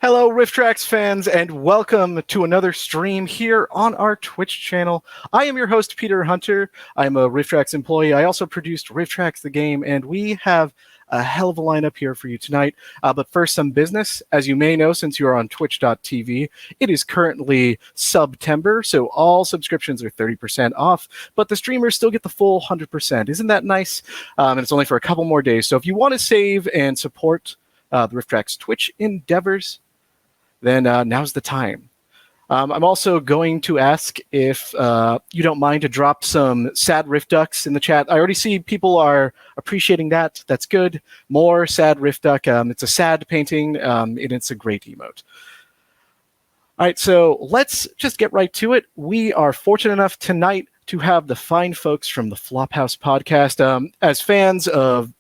Hello, RiffTrax fans, and welcome to another stream here on our Twitch channel. I am your host, Peter Hunter. I'm a RiffTrax employee. I also produced RiffTrax the game, and we have a hell of a lineup here for you tonight. But first, some business. As you may know, since you are on twitch.tv, it is currently September, so all subscriptions are 30% off, but the streamers still get the full 100%. Isn't that nice? And it's only for a couple more days. So if you want to save and support the RiffTrax Twitch endeavors, then now's the time. I'm also going to ask if you don't mind to drop some sad Riff Ducks in the chat. I already see people are appreciating that. That's good. More sad Riff Duck. It's a sad painting, and it's a great emote. All right, so let's just get right to it. We are fortunate enough tonight to have the fine folks from the Flophouse podcast. As fans of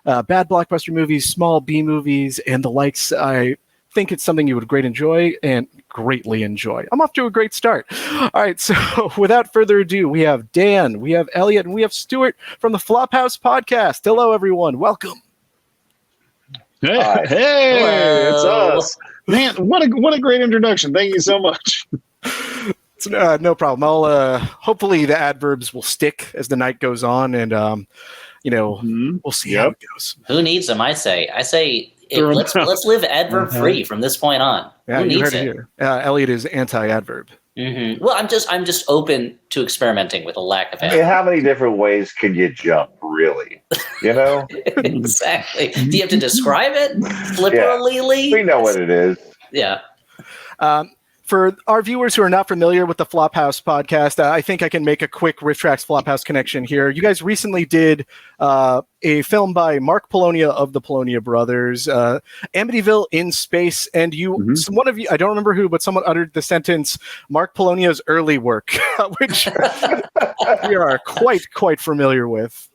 bad blockbuster movies, small B movies, and the likes, I think it's something you would greatly enjoy. I'm off to a great start. All right, so without further ado, we have Dan, we have Elliot, and we have Stuart from the Flophouse podcast. Hello, everyone. Welcome. Hey, it's us. Man, what a great introduction. Thank you so much. It's, no problem. I'll hopefully the adverbs will stick as the night goes on, and we'll see how it goes. Who needs them? I say let's live adverb free from this point on. Yeah, you heard it here. Elliot is anti-adverb. Mm-hmm. Well, I'm just open to experimenting with a lack of adverb. I mean, how many different ways can you jump, really? You know? Exactly. Do you have to describe it? Literally? Yeah, we know what it is. Yeah. For our viewers who are not familiar with the Flophouse podcast, I think I can make a quick RiffTrax Flophouse connection here. You guys recently did a film by Mark Polonia of the Polonia Brothers, Amityville in Space, and one of you, I don't remember who, but someone uttered the sentence, Mark Polonia's early work, which we are quite familiar with.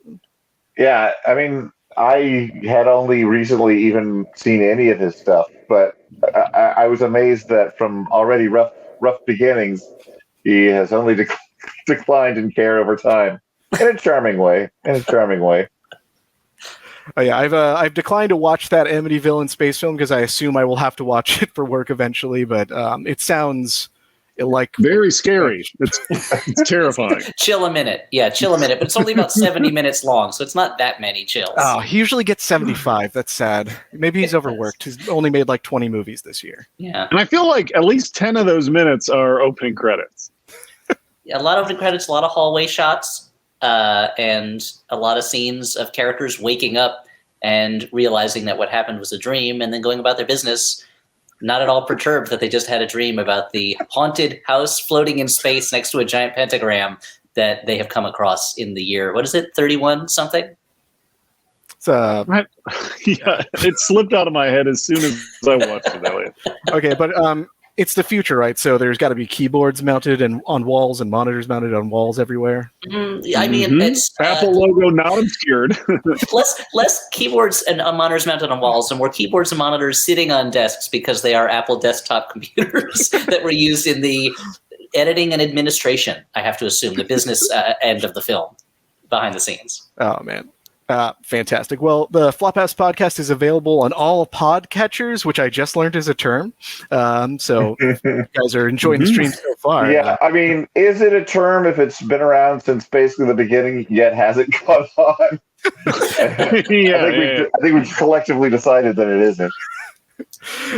Yeah, I mean, I had only recently even seen any of his stuff, but I was amazed that from already rough beginnings, he has only declined in care over time, in a charming way. Oh yeah, I've declined to watch that Amityville in Space film because I assume I will have to watch it for work eventually. But it sounds like very scary. It's terrifying. Chill a minute, but it's only about 70 minutes long, so it's not that many chills. Oh, he usually gets 75. That's sad. Maybe he's overworked. He's only made like 20 movies this year. Yeah, and I feel like at least 10 of those minutes are opening credits. A lot of opening credits, a lot of hallway shots, and a lot of scenes of characters waking up and realizing that what happened was a dream, and then going about their business. Not at all perturbed that they just had a dream about the haunted house floating in space next to a giant pentagram that they have come across in the year, what is it, 31 something? Yeah, it slipped out of my head as soon as I watched it, Elliot. Okay, but it's the future, right? So there's got to be keyboards mounted and on walls and monitors mounted on walls everywhere. I mean, it's Apple logo not obscured. less keyboards and monitors mounted on walls, and more keyboards and monitors sitting on desks because they are Apple desktop computers that were used in the editing and administration. I have to assume the business end of the film, behind the scenes. Oh man. Fantastic. Well, the Flophouse podcast is available on all podcatchers, which I just learned is a term. So if you guys are enjoying the stream so far. Yeah, I mean, is it a term if it's been around since basically the beginning, yet hasn't caught on? I think we've collectively decided that it isn't.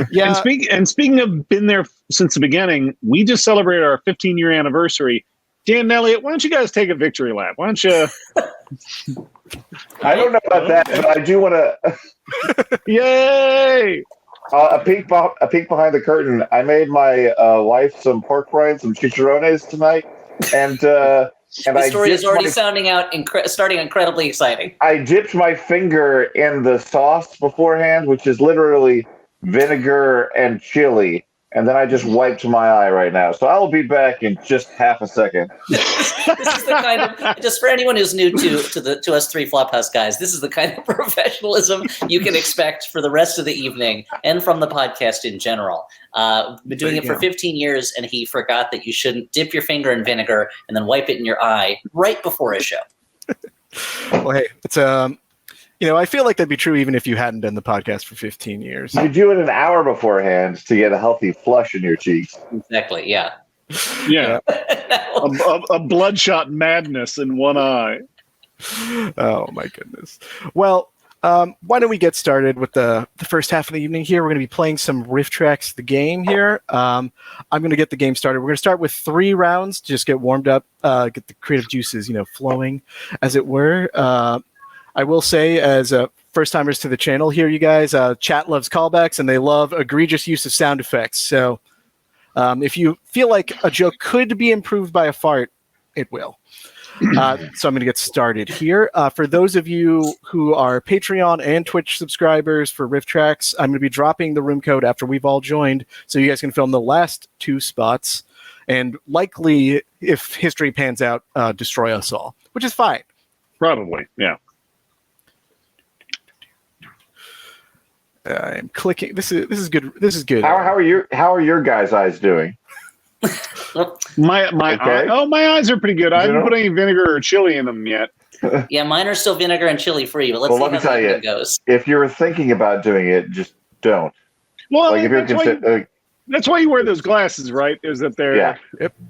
Yeah. And speaking of been there since the beginning, we just celebrated our 15-year anniversary. Dan and Elliot, why don't you guys take a victory lap? Why don't you... I don't know about that, but I do want to... Yay! A peek behind the curtain. I made my wife some pork rinds, some chicharrones tonight, and the story is already starting incredibly exciting. I dipped my finger in the sauce beforehand, which is literally vinegar and chili. And then I just wiped my eye right now. So I'll be back in just half a second. This is the kind of, just for anyone who's new to us three Flophouse guys, this is the kind of professionalism you can expect for the rest of the evening and from the podcast in general. Been doing it for 15 years, and he forgot that you shouldn't dip your finger in vinegar and then wipe it in your eye right before a show. Well, hey, I feel like that'd be true even if you hadn't done the podcast for 15 years. You do it an hour beforehand to get a healthy flush in your cheeks. Exactly. Yeah. Yeah. A bloodshot madness in one eye. Oh my goodness. Well, why don't we get started with the first half of the evening here? We're going to be playing some RiffTrax, the game here. I'm going to get the game started. We're going to start with 3 rounds to just get warmed up, get the creative juices, flowing, as it were. I will say, as first-timers to the channel here, you guys, chat loves callbacks, and they love egregious use of sound effects. So if you feel like a joke could be improved by a fart, it will. So I'm going to get started here. For those of you who are Patreon and Twitch subscribers for RiffTrax, I'm going to be dropping the room code after we've all joined, so you guys can film the last 2 spots, and likely, if history pans out, destroy us all, which is fine. Probably, yeah. I'm clicking. This is good. This is good. How are your guys' eyes doing? My eyes are pretty good. I haven't put any vinegar or chili in them yet. Yeah, mine are still vinegar and chili free, but let's see how the evening goes. If you're thinking about doing it, just don't. Well, like if you're that's why you wear those glasses, right? Is that they're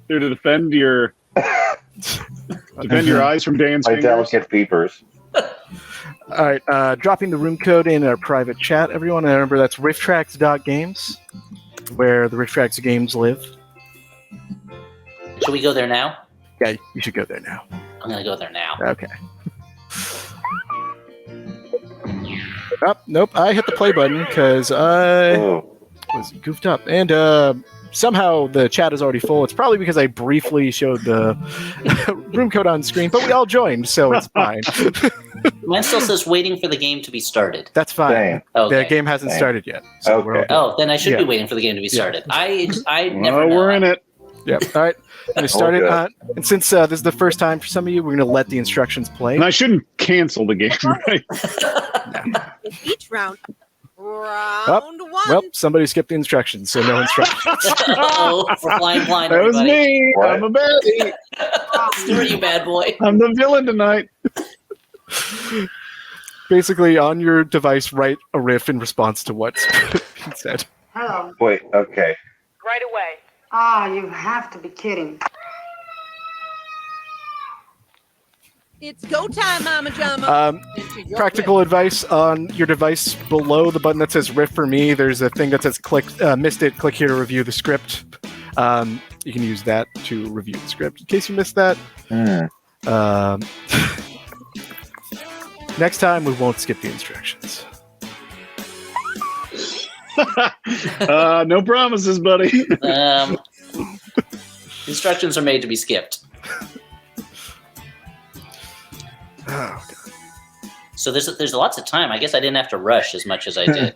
they're to defend your eyes from Dan's fingers? Delicate peepers. All right, dropping the room code in our private chat, everyone. And remember, that's rifftrax.games, where the RiffTrax games live. Should we go there now? Yeah, you should go there now. I'm going to go there now. Okay. Oh, nope, I hit the play button because I was goofed up. And somehow the chat is already full. It's probably because I briefly showed the room code on screen, but we all joined, so it's fine. Mine still says waiting for the game to be started. That's fine. Okay. The game hasn't started yet. So we're okay. Oh, then I should be waiting for the game to be started. I never know. We're in it. Yep. All right. I'm going to start it. And since this is the first time for some of you, we're going to let the instructions play. And I shouldn't cancel the game, right? Each round. Round 1. Well, somebody skipped the instructions, so no instructions. We're flying blind, that was everybody. me. What? I'm a baddie. Screw you, bad boy. I'm the villain tonight. Basically, on your device, write a riff in response to what's been said. Hello. Wait, okay. Right away. You have to be kidding. It's go time, Mama Jama. Practical advice on your device below the button that says riff for me. There's a thing that says click, missed it, click here to review the script. You can use that to review the script in case you missed that. Next time, we won't skip the instructions. No promises, buddy. Instructions are made to be skipped. Oh, God. So there's lots of time. I guess I didn't have to rush as much as I did.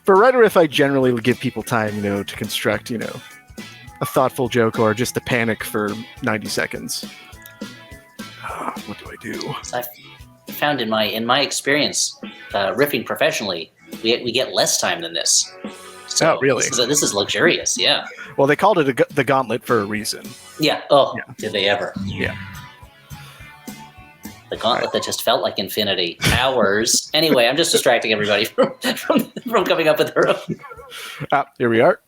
For write a riff, I generally give people time, to construct, a thoughtful joke or just to panic for 90 seconds. What do I do? So I've found in my experience, riffing professionally, we get less time than this. So really? This is luxurious, yeah. Well, they called it the gauntlet for a reason. Yeah. Oh, Yeah. Did they ever? Yeah. The gauntlet that just felt like infinity. Hours. Anyway, I'm just distracting everybody from coming up with their own. Here we are.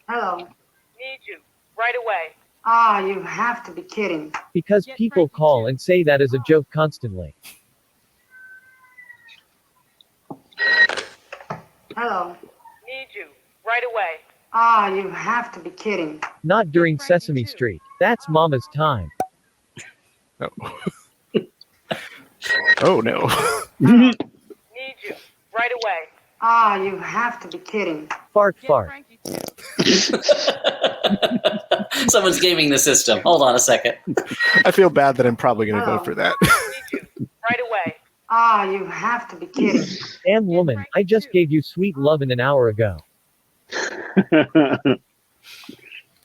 Hello. Need you. Right away. You have to be kidding. Because people call and say that as a joke constantly. Hello. Need you. Right away. You have to be kidding. Not during Sesame Street. That's Mama's time. Oh. Oh, no. Need you. Right away. You have to be kidding. Fart fart. Someone's gaming the system. Hold on a second. I feel bad that I'm probably going to vote for that. Need you. Right away. You have to be kidding. Damn woman, I just gave you sweet lovin' an hour ago.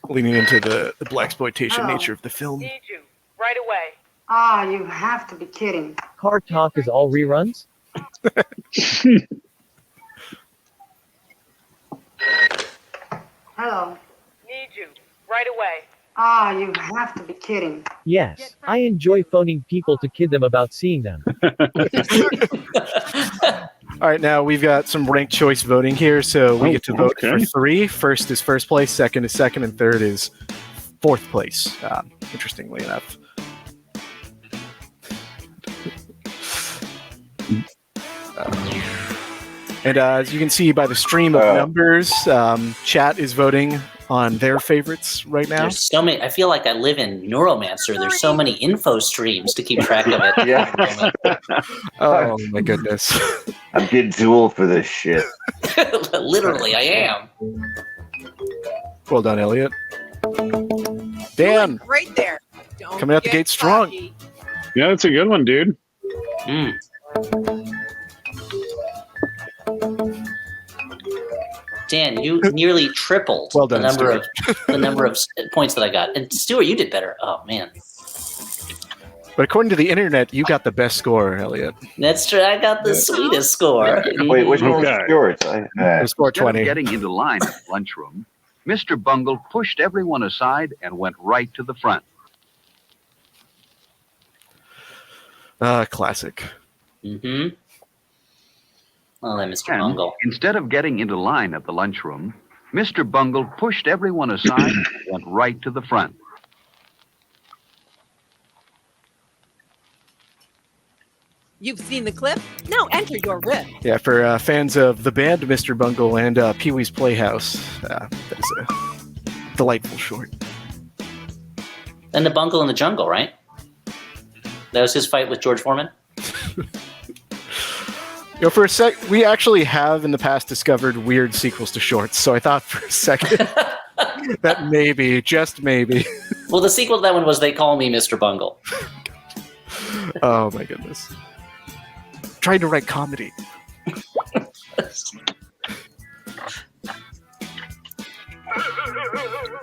Leaning into the blaxploitation nature of the film. Need you. Right away. You have to be kidding. Car talk is all reruns? Hello. Need you. Right away. Ah, you have to be kidding. Yes, I enjoy phoning people to kid them about seeing them. All right, now we've got some ranked choice voting here, so we get to vote for okay. 3. First is first place, second is second, and third is fourth place, interestingly enough. And as you can see by the stream of numbers, chat is voting on their favorites right now. There's so many. I feel like I live in Neuromancer. There's so many info streams to keep track of it. Yeah. Oh my goodness. I'm getting too old for this shit. Literally, I am. Well done, Elliot. Dan, Right there. Don't coming out the get gate strong. cocky. Yeah, that's a good one, dude. Mm. Dan, you nearly tripled Well done, the number of points that I got. And Stuart, you did better. Oh man, But according to the internet, you got the best score, Elliot. that's true. I got the sweetest score. Wait, which one was Okay. yours? The score Instead of 20. getting into line at the lunchroom, Mr. Bungle pushed everyone aside and went right to the front. Classic. Mm-hmm. Well, then, Mr. And Bungle. instead of getting into line at the lunchroom, Mr. Bungle pushed everyone aside and went right to the front. You've seen the clip? Now enter your riff. Yeah, for fans of the band Mr. Bungle and Pee-wee's Playhouse, that is a delightful short. And the Bungle in the Jungle, right? That was his fight with George Foreman. You know, for a sec, we actually have in the past discovered weird sequels to shorts, so I thought for a second that maybe, just maybe. Well, the sequel to that one was They Call Me Mr. Bungle. Oh my goodness. Trying to write comedy.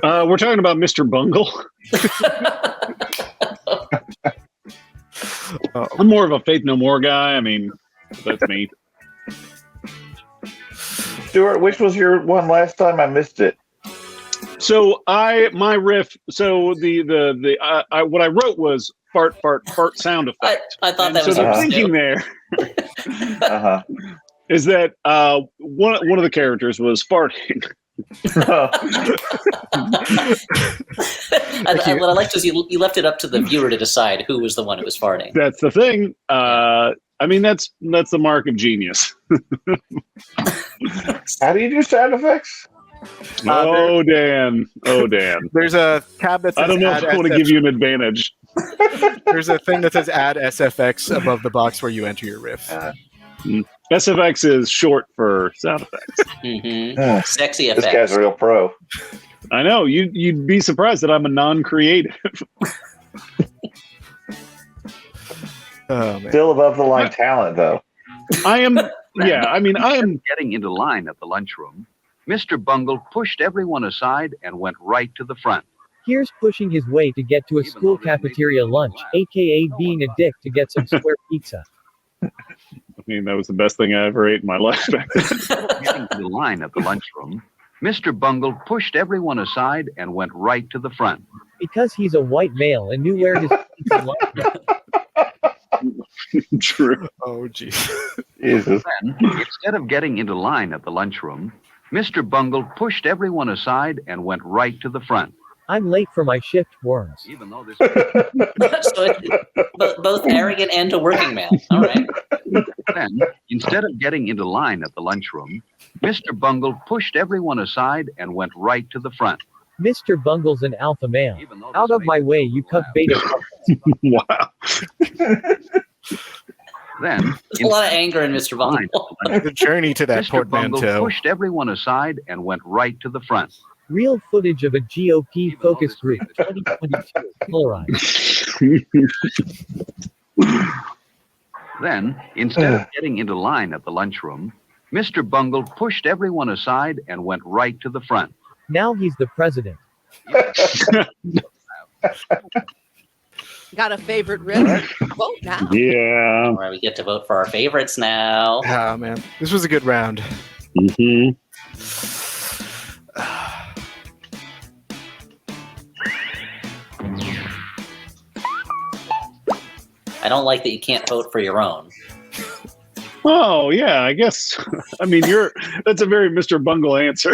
We're talking about Mr. Bungle. I'm more of a Faith No More guy. I mean, that's me. Stuart, which was your one last time? I missed it. So my riff. So what I wrote was fart sound effect. I thought And that so was the yours, thinking too. there Uh-huh. is that one of the characters was farting. What I liked was you left it up to the viewer to decide who was the one who was farting. That's the thing. I mean, that's the mark of genius. How do you do sound effects? Oh, Dan. There's a tab that says I don't know if I want to give you an advantage. There's a thing that says add SFX above the box where you enter your riff. SFX is short for sound effects. Mm-hmm. Sexy This effects. guy's a real pro. I know. You'd be surprised that I'm a non-creative. Oh, man. Still above the line talent, though. I am. Yeah, I mean, I am. Getting into line at the lunchroom, Mr. Bungle pushed everyone aside and went right to the front. Here's pushing his way to get to a school cafeteria lunch, aka being a dick to get some square pizza. I mean, that was the best thing I ever ate in my life back then. Getting into line at the lunchroom, Mr. Bungle pushed everyone aside and went right to the front. Because he's a white male and knew where his pizza lunch. True. Oh, geez. Jesus. Then, instead of getting into line at the lunchroom, Mr. Bungle pushed everyone aside and went right to the front. I'm late for my shift, worms. Even though this So both arrogant and a working man. All right. Then, instead of getting into line at the lunchroom, Mr. Bungle pushed everyone aside and went right to the front. Mr. Bungle's an alpha male. Even though Out this of my way, you cuck beta. Wow. Then, There's a lot of anger in Mr. Bungle. The journey to that Mr. Bungle portmanteau. pushed everyone aside and went right to the front. Real footage of a GOP focus group 2022. Polarized. Then, instead of getting into line at the lunchroom, Mr. Bungle pushed everyone aside and went right to the front. Now he's the president. Got a favorite riff? Vote now. Yeah. All right, we get to vote for our favorites now. Oh, man. This was a good round. I don't like that you can't vote for your own. Oh yeah, I guess. I mean, that's a very Mr. Bungle answer.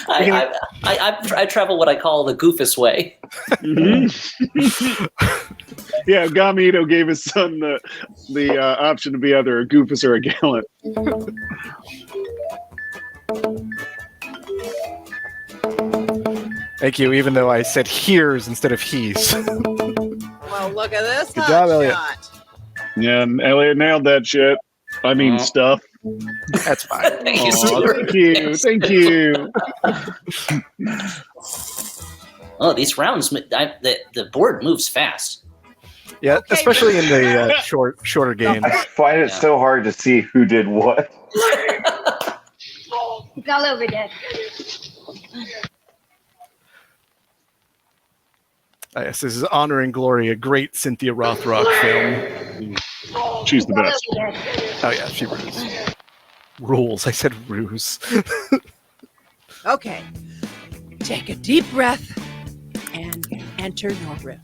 I travel what I call the goofus way. Mm-hmm. Yeah, Gamito gave his son the option to be either a goofus or a gallant. Thank you, even though I said here's instead of he's. Well, look at this. Good job, Elliot. Shot. Yeah, and Elliot nailed that shit. I mean, stuff. That's fine. Thank you, Aw, Stuart. thank you. Oh, these rounds, the board moves fast. Yeah, Okay. especially in the shorter games. I find it so hard to see who did what. It's all over, Dad. Yes, this is Honor and Glory, a great Cynthia Rothrock film. She's the It's all best. over, Dad. Oh yeah, she rules. Rules. I said ruse. Okay. Take a deep breath and enter your riff.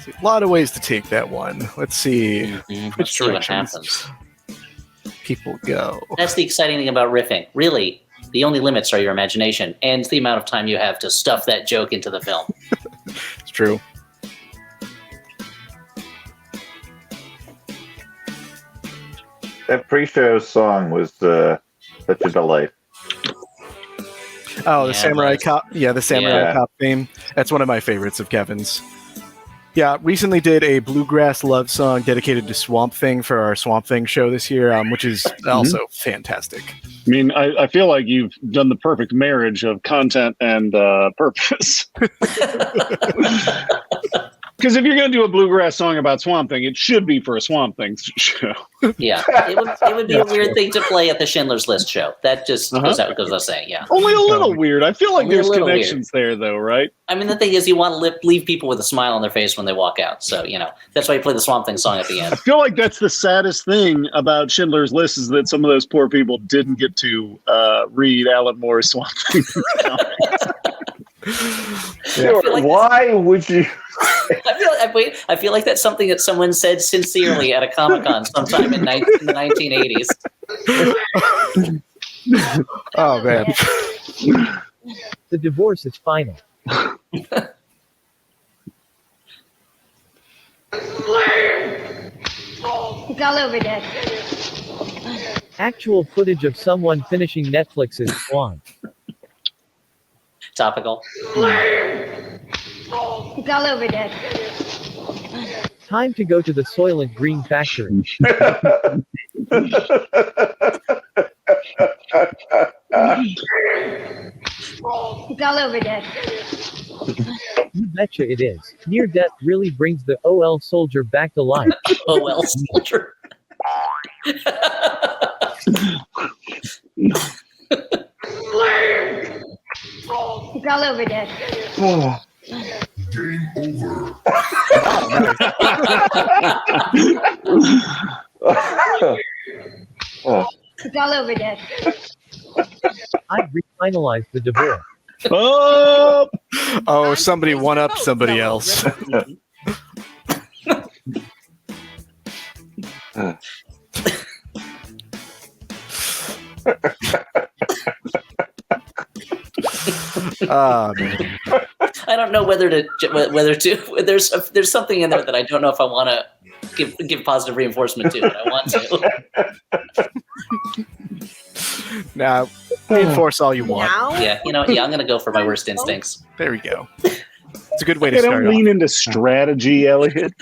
A lot of ways to take that one. Let's see Let's which see what directions happens. people go. That's the exciting thing about riffing. Really, the only limits are your imagination and the amount of time you have to stuff that joke into the film. It's true. That pre-show song was such a delight. Oh, the Yeah, Samurai nice. Cop. Yeah, the Samurai Yeah. Cop theme. That's one of my favorites of Kevin's. Yeah, recently did a bluegrass love song dedicated to Swamp Thing for our Swamp Thing show this year, which is also fantastic. I mean, I feel like you've done the perfect marriage of content and purpose. Because if you're going to do a bluegrass song about Swamp Thing, it should be for a Swamp Thing show. Yeah, it would be a weird thing to play at the Schindler's List show. That just goes out goes without saying. Yeah. Only a little weird. I feel like Only a there's little connections there, though, right? I mean, the thing is, you want to leave people with a smile on their face when they walk out. So, that's why you play the Swamp Thing song at the I end. feel like that's the saddest thing about Schindler's List is that some of those poor people didn't get to read Alan Moore's Swamp Thing. feel like Why would you? I feel like that's something that someone said sincerely at a Comic-Con sometime in the 1980s. Oh, man. The divorce is final. It's all over, Dad. Actual footage of someone finishing Netflix's Swan. Topical. It's all over, Dad. Time to go to the Soylent Green factory. It's all over, Dad. You betcha it is. Near death really brings the OL soldier back to life. Oh, well, soldier. It's all over, Dad. It's all over, Dad. I've refinalized the divorce. Oh, Oh, somebody one up somebody else. Man. I don't know whether to. There's something in there that I don't know if I want to give positive reinforcement to, but I want to. Now, reinforce all you want. Now? Yeah, I'm gonna go for my worst instincts. There we go. It's a good way to they start don't off. lean into strategy, Elliot.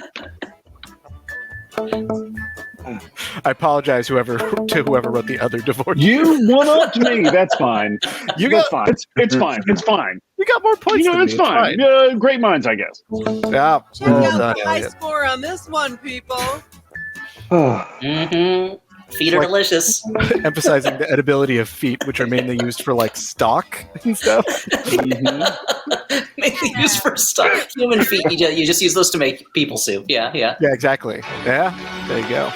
I apologize to whoever wrote the other divorce. You one-upped me. That's fine. You That's got fine. It's fine. It's fine. you got more points. than It's me. fine. Great minds, I guess. Yeah, Check well out done, the high Elliot. score on this one, people. Mm-hmm. Feet are delicious. Emphasizing the edibility of feet, which are mainly used for like stock and stuff. Mainly used for stock. Human feet. You just use those to make people soup. Yeah. Yeah, exactly. Yeah, there you go.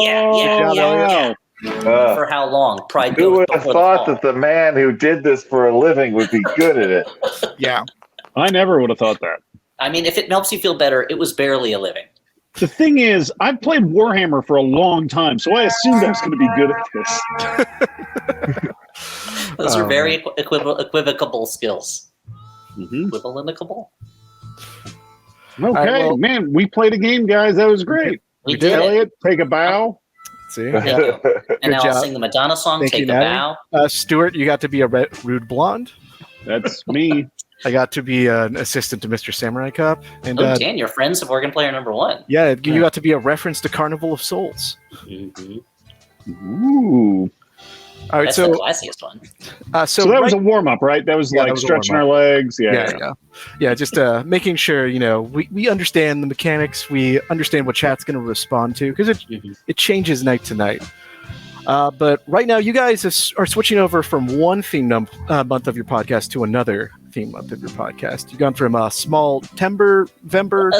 Yeah. For how long? Pride Who goes would have before the thought fall. that the man who did this for a living would be good at it? Yeah. I never would have thought that. I mean, if it helps you feel better, it was barely a living. The thing is, I've played Warhammer for a long time, so I assumed I was going to be good at this. Those are very equivocable skills. Mm-hmm. Equivalentable? Okay, right, well- man, we played a game, guys. That was great. We did it. Elliot, take a bow. See? Thank you. And now I'll job. sing the Madonna song, Thank Take you, a Natalie. Bow. Stuart, you got to be a rude blonde. That's me. I got to be an assistant to Mr. Samurai Cop. And Oh, Dan, you're friends of Organ Player number 1. yeah, you got to be a reference to Carnival of Souls. Mm-hmm. Ooh. All right, That's so the classiest one. So that was a warm-up, right? That was Yeah, like that was a stretching our warm-up. legs. Yeah, just making sure, we understand the mechanics, we understand what chat's going to respond to, because it changes night to night. But right now, you guys are switching over from one theme month of your podcast to another theme month of your podcast. You've gone from Small Vember.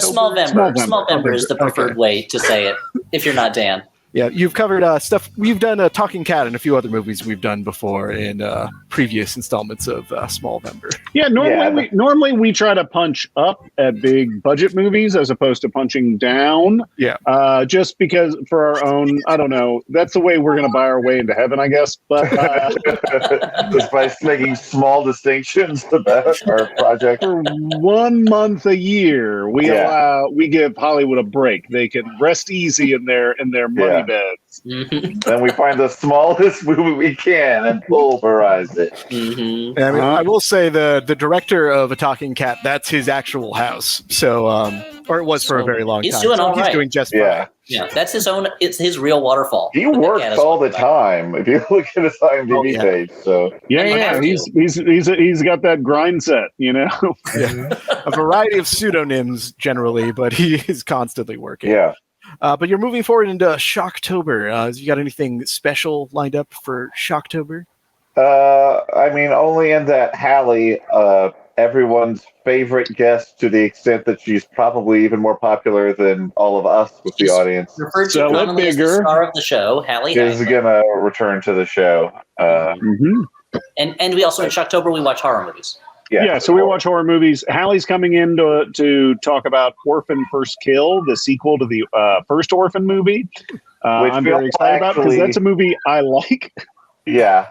Small Vember is the preferred way to say it, if you're not Dan. Yeah, you've covered stuff. We've done Talking Cat and a few other movies we've done before in previous installments of Small Vember. Yeah, normally we try to punch up at big budget movies as opposed to punching down. Yeah. Just because for our own, I don't know, that's the way we're going to buy our way into heaven, I guess. But Just by making small distinctions about our project. for 1 month a year, we give Hollywood a break. They can rest easy in their money beds. Mm-hmm. Then we find the smallest movie we can and pulverize it. Mm-hmm. And I mean, I will say the director of A Talking Cat, that's his actual house. So, or it was for a very long he's time. doing So all he's right. doing just fine. Yeah. Yeah, that's his own. It's his real waterfall. He works all the time. If you look at his IMDb page, so Yeah, he's got that grind set, Yeah. A variety of pseudonyms generally, but he is constantly working. yeah. But you're moving forward into Shocktober. You got anything special lined up for Shocktober? I mean, only in that Hallie, everyone's favorite guest, to the extent that she's probably even more popular than all of us with the audience, Referred to So commonly as the bigger. star of the show, Hallie is Hagley. going to return to the show. And we also in Shocktober we watch horror movies. Yeah, so we watch horror movies. Hallie's coming in to talk about Orphan First Kill, the sequel to the first Orphan movie. Which I'm very excited about because that's a movie I like. Yeah.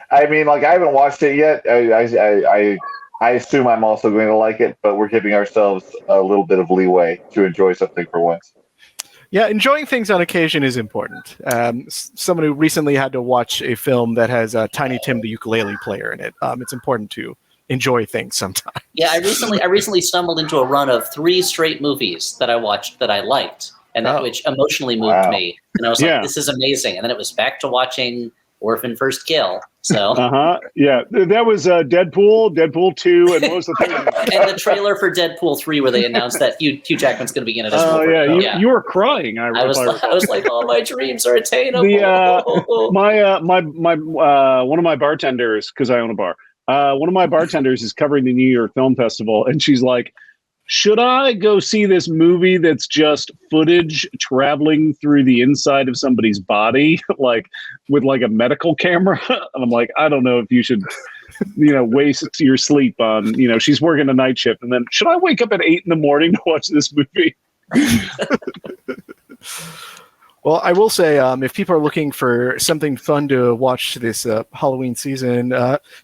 I mean, like, I haven't watched it yet. I assume I'm also going to like it, but we're giving ourselves a little bit of leeway to enjoy something for once. Yeah, enjoying things on occasion is important. Someone who recently had to watch a film that has Tiny Tim the ukulele player in it. It's important to enjoy things sometimes. Yeah, I recently stumbled into a run of 3 straight movies that I watched that I liked and which emotionally moved me. And I was like, this is amazing. And then it was back to watching Orphan First Kill. So yeah, that was Deadpool 2, and what was the third? and the trailer for Deadpool 3 where they announced that Hugh Jackman's going to be in it as Wolverine. You were crying. I was like, oh, my dreams are attainable. My one of my bartenders, because I own a bar. One of my bartenders is covering the New York Film Festival, and she's like, should I go see this movie that's just footage traveling through the inside of somebody's body, like with like a medical camera? And I'm like, I don't know if you should, waste your sleep on, she's working a night shift. And then should I wake up at 8 a.m. to watch this movie? Well, I will say, if people are looking for something fun to watch this Halloween season,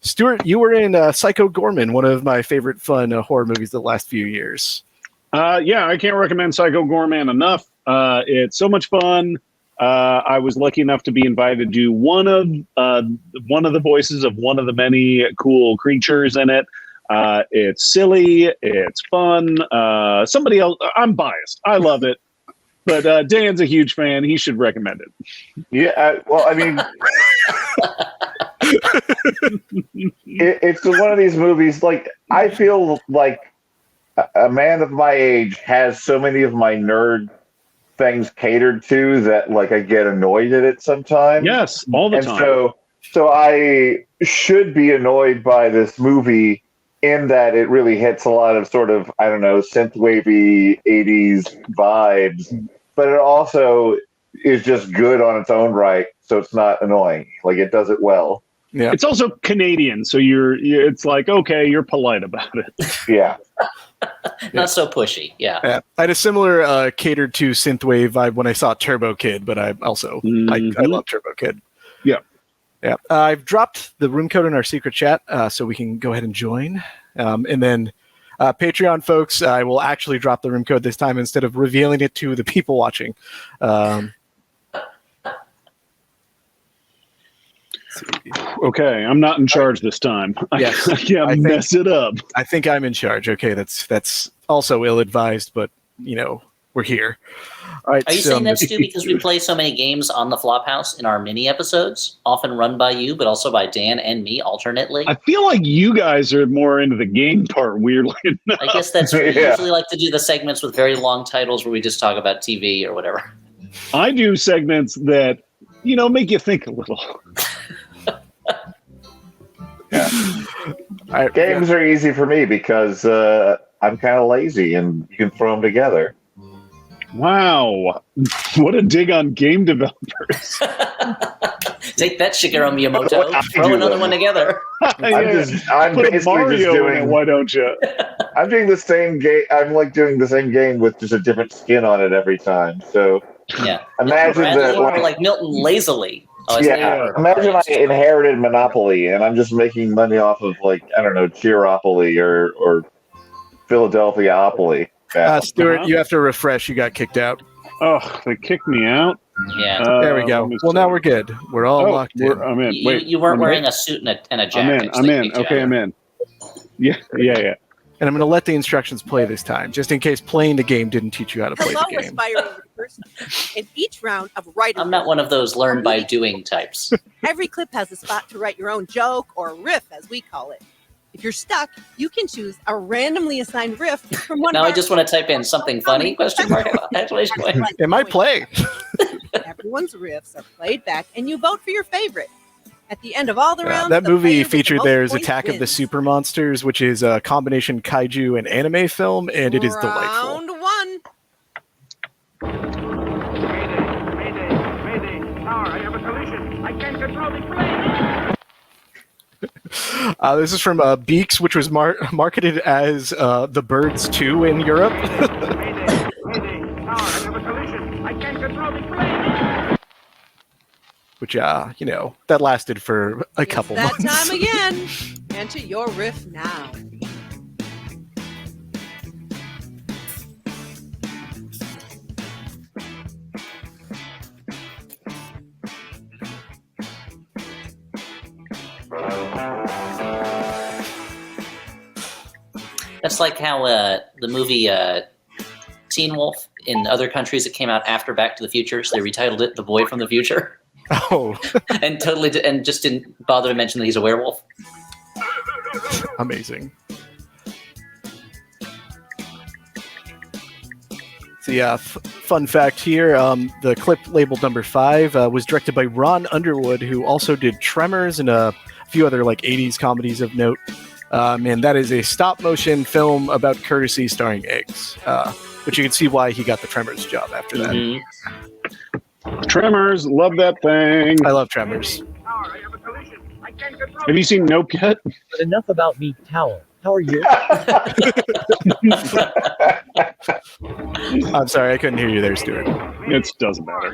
Stuart, you were in Psycho Gorman, one of my favorite fun horror movies the last few years. Yeah, I can't recommend Psycho Gorman enough. It's so much fun. I was lucky enough to be invited to do one of the voices of one of the many cool creatures in it. It's silly. It's fun. Somebody else. I'm biased. I love it. But Dan's a huge fan. He should recommend it. Yeah, well, I mean, it's one of these movies, like, I feel like a man of my age has so many of my nerd things catered to that like I get annoyed at it sometimes. Yes, all the time. So I should be annoyed by this movie in that it really hits a lot of sort of, I don't know, synthwavy 80s vibes, but it also is just good on its own right, so it's not annoying. Like, it does it well. Yeah. It's also Canadian, so it's like, okay, you're polite about it. Yeah. Not so pushy, yeah. I had a similar catered to synthwave vibe when I saw Turbo Kid, but I also I love Turbo Kid. Yeah. Yeah. I've dropped the room code in our secret chat, so we can go ahead and join. And then Patreon folks, I will actually drop the room code this time instead of revealing it to the people watching. Okay, I'm not in charge this time. Yes. I can't mess it up. I think I'm in charge. Okay, that's also ill-advised, but we're here. All right. Are you saying that's too because we play so many games on the Flophouse in our mini episodes, often run by you, but also by Dan and me alternately? I feel like you guys are more into the game part, weirdly enough. I guess that's we usually like to do the segments with very long titles where we just talk about TV or whatever. I do segments that, make you think a little. Yeah. Games are easy for me because I'm kind of lazy and you can throw them together. Wow. What a dig on game developers. Take that, Shigeru Miyamoto. Throw another one together. I'm Put basically Mario just doing in it, why don't you? I'm doing the same game. I'm like doing the same game with just a different skin on it every time. So yeah. Imagine that, or like Milton lazily. Imagine I inherited Monopoly and I'm just making money off of Cheeropoly or Philadelphiaopoly. Stuart, you have to refresh. You got kicked out. Oh, they kicked me out? Yeah. There we go. Well, now we're good. We're all locked in. I'm in. Wait, you weren't wearing a suit and a jacket. I'm in. Okay, I'm in. Yeah. And I'm going to let the instructions play this time, just in case playing the game didn't teach you how to play the game. Aspiring person. In each round of writing, I'm not one of those learn by doing types. Every clip has a spot to write your own joke or riff, as we call it. If you're stuck, you can choose a randomly assigned riff from one. Now I just want to type in something funny? Question mark. Exclamation point. Am I playing? Everyone's riffs are played back, and you vote for your favorite. At the end of all the rounds, that the movie player with featured the most there is points Attack of the wins. Super Monsters, which is a combination kaiju and anime film, and it is delightful. Round one. Mayday. Tower, I have a collision. I can't control the plane. This is from Beaks, which was marketed as The Birds 2 in Europe. Mayday. Tower, I have a collision. I can't control the plane. Which, that lasted for a couple That months. time again. Enter your riff now. That's like how the movie Teen Wolf in other countries it came out after Back to the Future, so they retitled it "The Boy from the Future." Oh, and just didn't bother to mention that he's a werewolf. Amazing. So yeah, fun fact here, the clip labeled number 5 was directed by Ron Underwood, who also did Tremors and a few other 80s comedies of note. And that is a stop-motion film about courtesy starring eggs. But you can see why he got the Tremors job after that. Mm-hmm. Tremors, love that thing. I love Tremors. Have you seen Nope yet? But enough about me, Towel. How are you? I'm sorry, I couldn't hear you there, Stuart. It doesn't matter.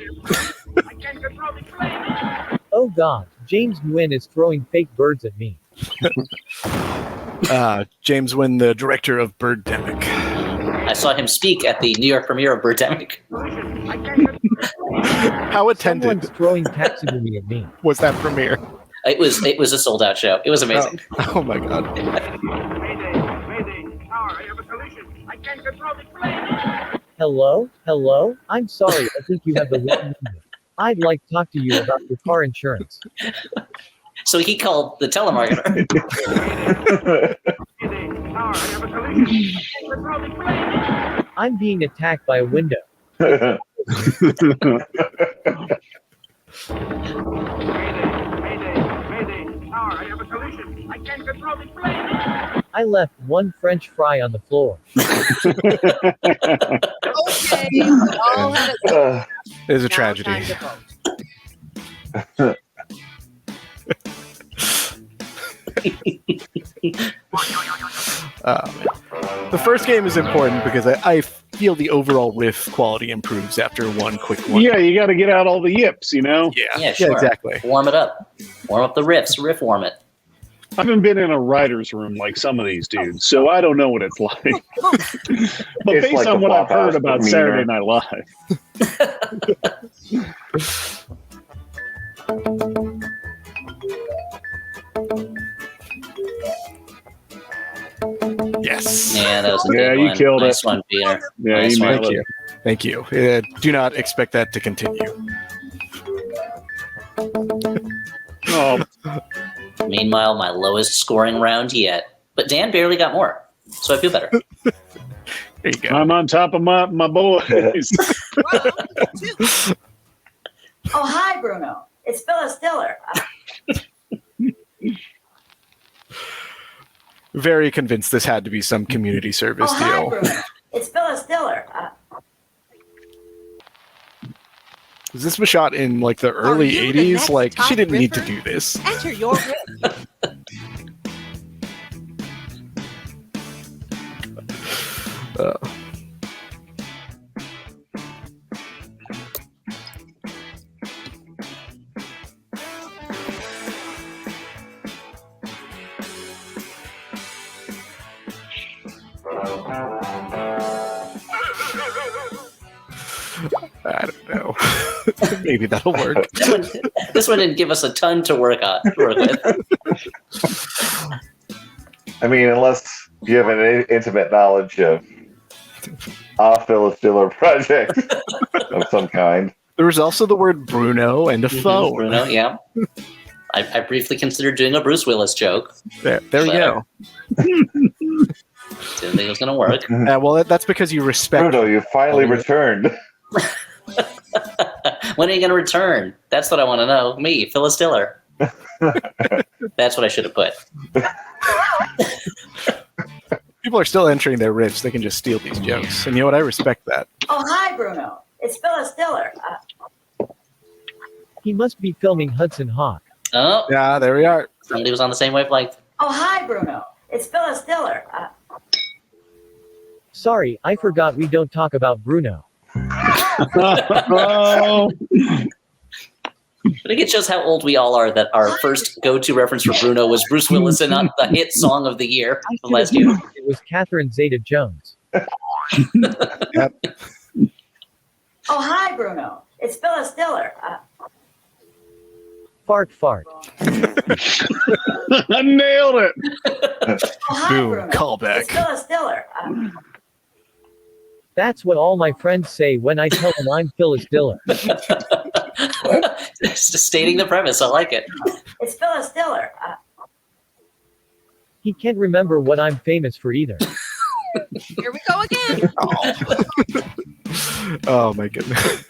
Oh God, James Nguyen is throwing fake birds at me. James Nguyen, the director of Birdemic. I saw him speak at the New York premiere of Birdemic. How attended Someone's throwing taxidermy at me. was that premiere? It was a sold out show. It was amazing. Oh my God. Hello? I'm sorry, I think you have the wrong number. I'd like to talk to you about your car insurance. So he called the telemarketer. I'm being attacked by a window. Mayday. Tower, I have a collision. I can't control the plane. I left one French fry on the floor. Okay, we all had a It is a Now tragedy. time to vote. The first game is important because I feel the overall riff quality improves after one quick one. Yeah, you got to get out all the yips, you know? Yeah, sure. exactly. Warm it up. Warm up the riffs. Riff warm it. I haven't been in a writer's room like some of these dudes, so I don't know what it's like. But It's based like on the what I've heard Flophouse, about but Saturday meaner. Night Live. Yes. Yeah, that was a Yeah, good you one. killed nice it. one, Peter. Yeah, Nice you one. nailed Thank it. you. Thank you. Do not expect that to continue. Oh, Meanwhile, my lowest scoring round yet. But Dan barely got more, so I feel better. There you go. I'm on top of my boys. Oh, hi, Bruno. It's Phyllis Diller. Very convinced this had to be some community service Oh, hi, deal. Bruno. It's Phyllis Diller. Is this was shot in like the early you the 80s? next Like top she didn't need to riffer? do this. Enter your riff. I don't know. Maybe that'll work. This one didn't give us a ton to work with. I mean, unless you have an intimate knowledge of a Phyllis Diller project of some kind. There was also the word Bruno and a phone. Bruno, yeah. I briefly considered doing a Bruce Willis joke. There you go. Didn't think it was going to work. Well, that's because you respect. Bruno, you finally returned. When are you going to return? That's what I want to know. Me, Phyllis Diller. That's what I should have put. People are still entering their riffs. They can just steal these jokes. And you know what? I respect that. Oh, hi, Bruno. It's Phyllis Diller. He must be filming Hudson Hawk. Oh, Yeah, there we are. somebody was on the same wavelength. Oh, hi, Bruno. It's Phyllis Diller. Sorry, I forgot we don't talk about Bruno. Oh. I think it shows how old we all are that our first go-to reference for Bruno was Bruce Willis and not the hit song of the year from last year. It was Catherine Zeta-Jones. Yep. Oh, hi, Bruno. It's Phyllis Diller. Fart fart. I nailed it. Oh, hi, Boom. Bruno. Callback. It's Phyllis Diller. That's what all my friends say when I tell them I'm Phyllis Diller. Just stating the premise. I like it. It's Phyllis Diller. He can't remember what I'm famous for either. Here we go again. Oh my goodness.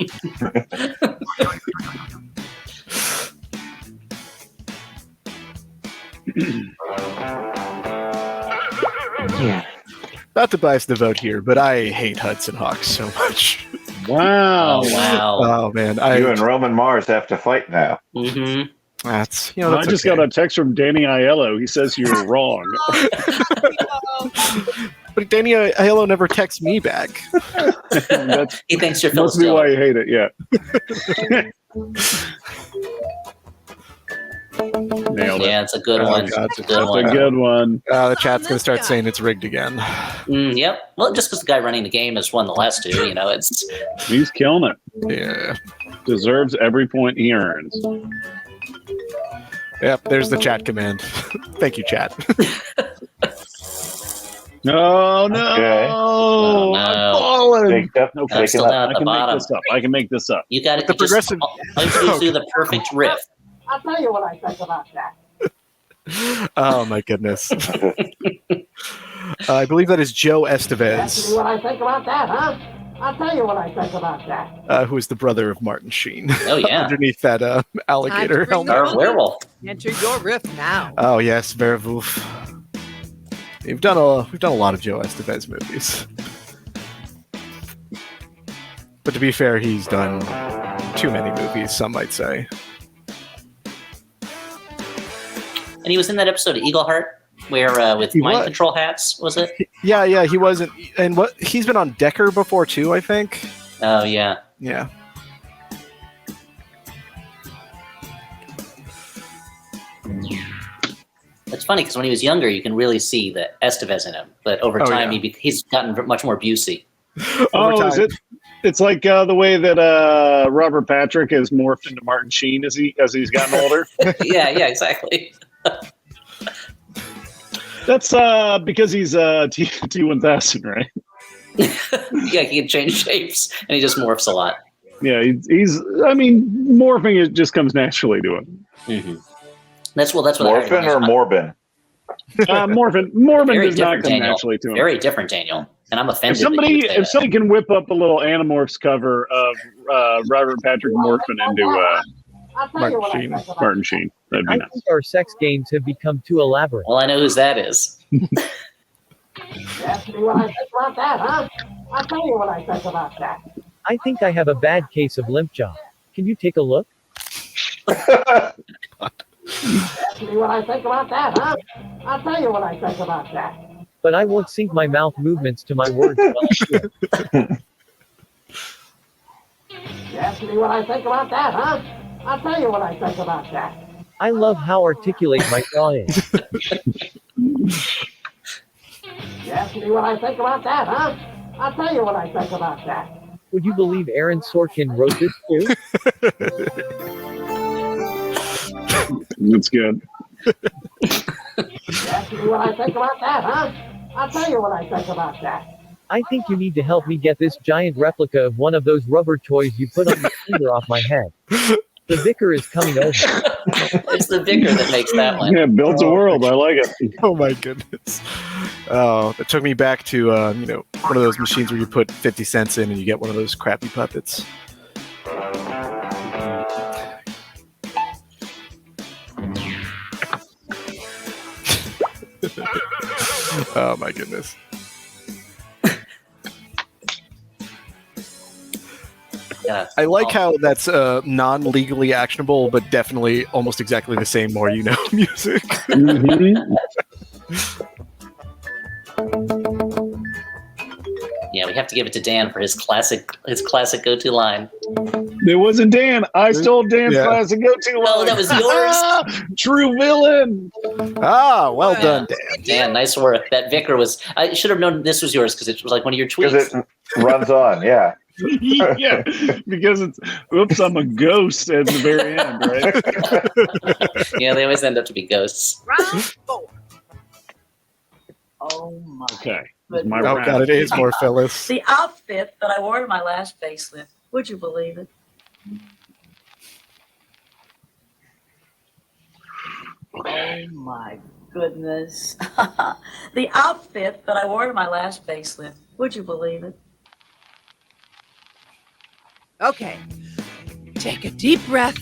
Not to bias the vote here, but I hate Hudson Hawk so much. Wow. Oh, wow. Oh man, You and Roman Mars have to fight now. Mm-hmm. that's I just got a text from Danny Aiello. He says you're wrong. But Danny Aiello never texts me back. That's He thinks you're Phyllis must be why Diller. you hate it. Yeah. Nailed it. Yeah, it's a good Oh, one. God. It's a good That's one. a good one. The chat's gonna start saying it's rigged again. Yep. Well, just because the guy running the game has won the last two, you know, it's He's killing it. Yeah. Deserves every point he earns. Yep. There's the chat command. Thank you, chat. No, no. Okay. Oh, no. I'm falling. Take up, I'm take still it down up. at I the can make bottom. this up. I can make this up. You got to The progressive- All you have to do is do the perfect riff. I'll tell you what I think about that. Oh my goodness. I believe that is Joe That's Estevez. what I think about that, huh? I'll tell you what I think about that. Who is the brother of Martin Sheen. Oh, yeah. Underneath that alligator bring helmet. Or werewolf. Enter your riff now. Oh yes, Werewolf. We've done a lot of Joe Estevez movies. But to be fair, he's done too many movies, some might say. And he was in that episode of Eagleheart, where with mind control hats, was it? Yeah, he wasn't. And he's been on Decker before too, I think. Oh yeah. Yeah. It's funny because when he was younger, you can really see the Estevez in him, but over time he's gotten much more Busey. Is it? It's like the way that Robert Patrick has morphed into Martin Sheen as he's gotten older. yeah, exactly. That's because he's T-1000, right? Yeah, he can change shapes, and he just morphs a lot. Yeah, he's. I mean, morphing it just comes naturally to him. Mm-hmm. That's what. Morphin or Morbin? Morbin does not come naturally to him. Very different, Daniel. And I'm offended. If somebody can whip up a little Animorphs cover of Robert Patrick morphing into Martin Sheen, that'd be I nice. think our sex games have become too elaborate. Well, I know whose that is. Ask me what I think about that, huh? I'll tell you what I think about that. I think I have a bad case of limp jaw. Can you take a look? Ask me what I think about that, huh? I'll tell you what I think about that. But I won't sync my mouth movements to my words while I do it. Ask me what I think about that, huh? I'll tell you what I think about that. I love how articulate my jaw is. Ask me what I think about that, huh? I'll tell you what I think about that. Would you believe Aaron Sorkin wrote this too? That's good. Ask me what I think about that, huh? I'll tell you what I think about that. I think you need to help me get this giant replica of one of those rubber toys you put on your finger off my head. The vicar is coming over. It's the vicar that makes that one. Yeah, builds a world. I like it. Oh my goodness. Oh, that took me back to one of those machines where you put 50 cents in and you get one of those crappy puppets. Oh my goodness. Yeah. I like how that's non-legally actionable, but definitely almost exactly the same more you know music. Mm-hmm. Yeah, we have to give it to Dan for his classic go-to line. It wasn't Dan. I stole Dan's classic go-to line. Oh, that was yours? True villain. Ah, well done, Dan. Dan, nice work. That vicar was... I should have known this was yours because it was like one of your tweets. Because it runs on, yeah. Yeah, because it's, oops, I'm a ghost at the very end, right? Yeah, they always end up to be ghosts. Round 4. Oh my. Okay. But My Oh round. god, it is more Phyllis. the outfit that I wore to my last facelift, would you believe it? Oh my goodness. The outfit that I wore to my last facelift, would you believe it? Okay. Take a deep breath.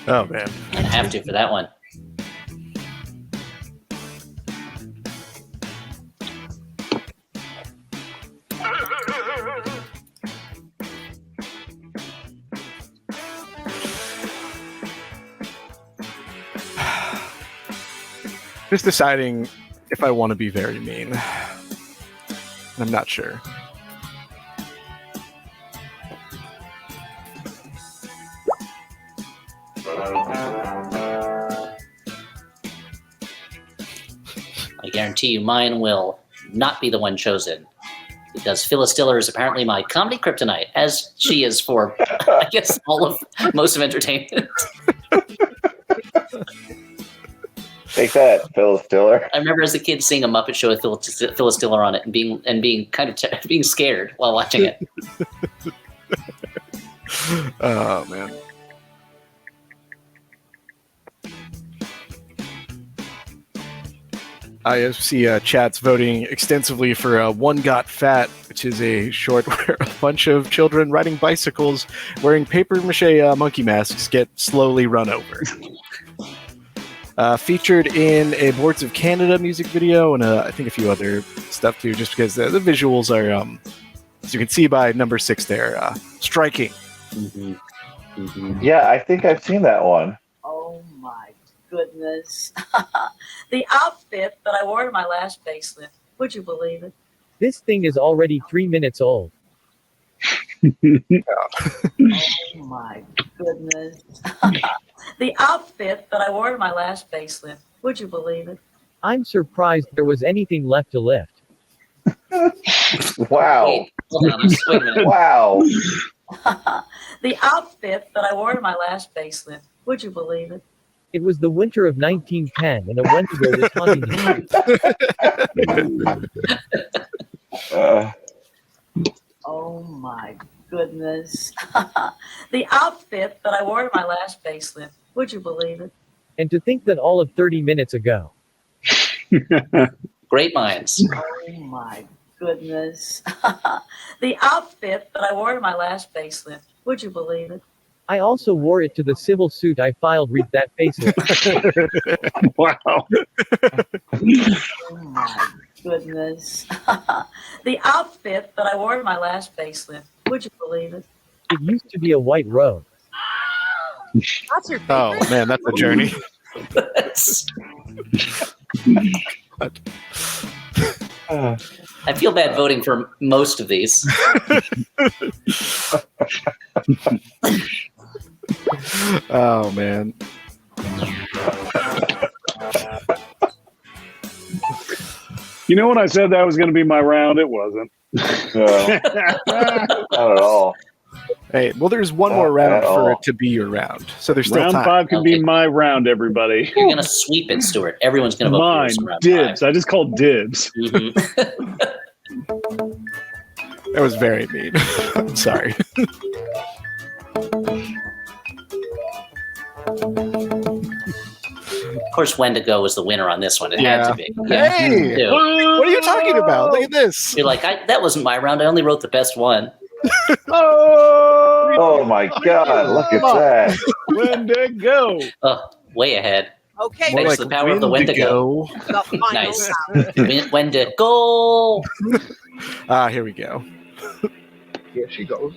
Oh man. I have to for that one. Just deciding if I want to be very mean. I'm not sure. I guarantee you mine will not be the one chosen. Because Phyllis Diller is apparently my comedy kryptonite, as she is for, I guess, most of entertainment. Take that, Phyllis Diller. I remember as a kid seeing a Muppet Show with Phyllis Diller on it and being kind of being scared while watching it. Oh man. I see chat's voting extensively for One Got Fat, which is a short where a bunch of children riding bicycles wearing papier-mâché monkey masks get slowly run over. Featured in a Boards of Canada music video and I think a few other stuff too, just because the visuals are, as you can see by number 6 there, striking. Mm-hmm. Mm-hmm. Yeah, I think I've seen that one. Oh my goodness. The outfit that I wore to my last facelift. Would you believe it? This thing is already 3 minutes old. Oh my goodness. The outfit that I wore to my last facelift. Would you believe it? I'm surprised there was anything left to lift. Wow. Wait, hold on, just wait a minute. Wow. The outfit that I wore to my last facelift. Would you believe it? It was the winter of 1910, and a Wendigo was haunting the streets. Oh my goodness. The outfit that I wore to my last facelift. Would you believe it? And to think that all of 30 minutes ago. Great minds. Oh my goodness. The outfit that I wore to my last facelift. Would you believe it? I also wore it to the civil suit I filed with that facelift. Wow. Oh my goodness. The outfit that I wore to my last facelift. Would you believe it? It used to be a white robe. That's your favorite? Oh man, that's a journey. I feel bad voting for most of these. Oh man. You know, when I said that was going to be my round, it wasn't. Not at all. Hey, well, there's one more round for it to be your round, so there's still Round time. 5 can be my round, everybody. You're gonna sweep it, Stuart. Everyone's gonna vote for Mine, this in round dibs. 5. I just called dibs. Mhm. That was very mean. I'm sorry. Of course, Wendigo was the winner on this one. It had to be. Hey, too. what are you talking about? Look at this. You're like, that wasn't my round. I only wrote the best one. Oh my God! Look at that. Wendigo. Oh, way ahead. Okay, Thanks to the power of the Wendigo. the final Nice. round. Wendigo. Here we go. Here she goes.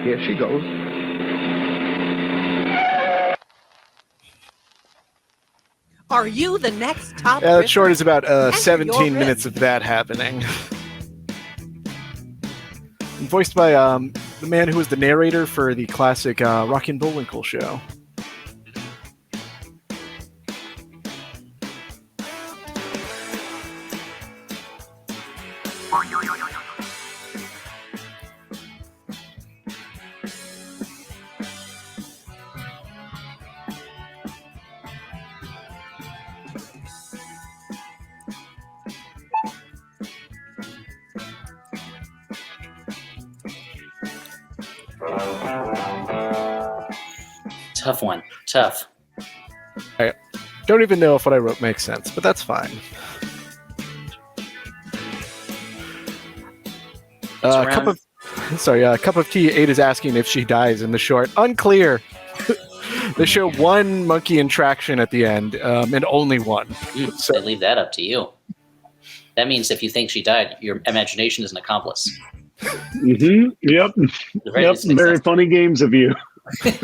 Here she goes. Are you the next top? That Riff? short is about your 17 Riff. minutes of that happening. Voiced by the man who was the narrator for the classic Rocky and Bullwinkle show. Tough one. Tough. I don't even know if what I wrote makes sense, but that's fine. Cup of Tea 8 is asking if she dies in the short. Unclear. They show one monkey in traction at the end, and only one. So I leave that up to you. That means if you think she died, your imagination is an accomplice. Mm-hmm. Yep. Very funny games of you. I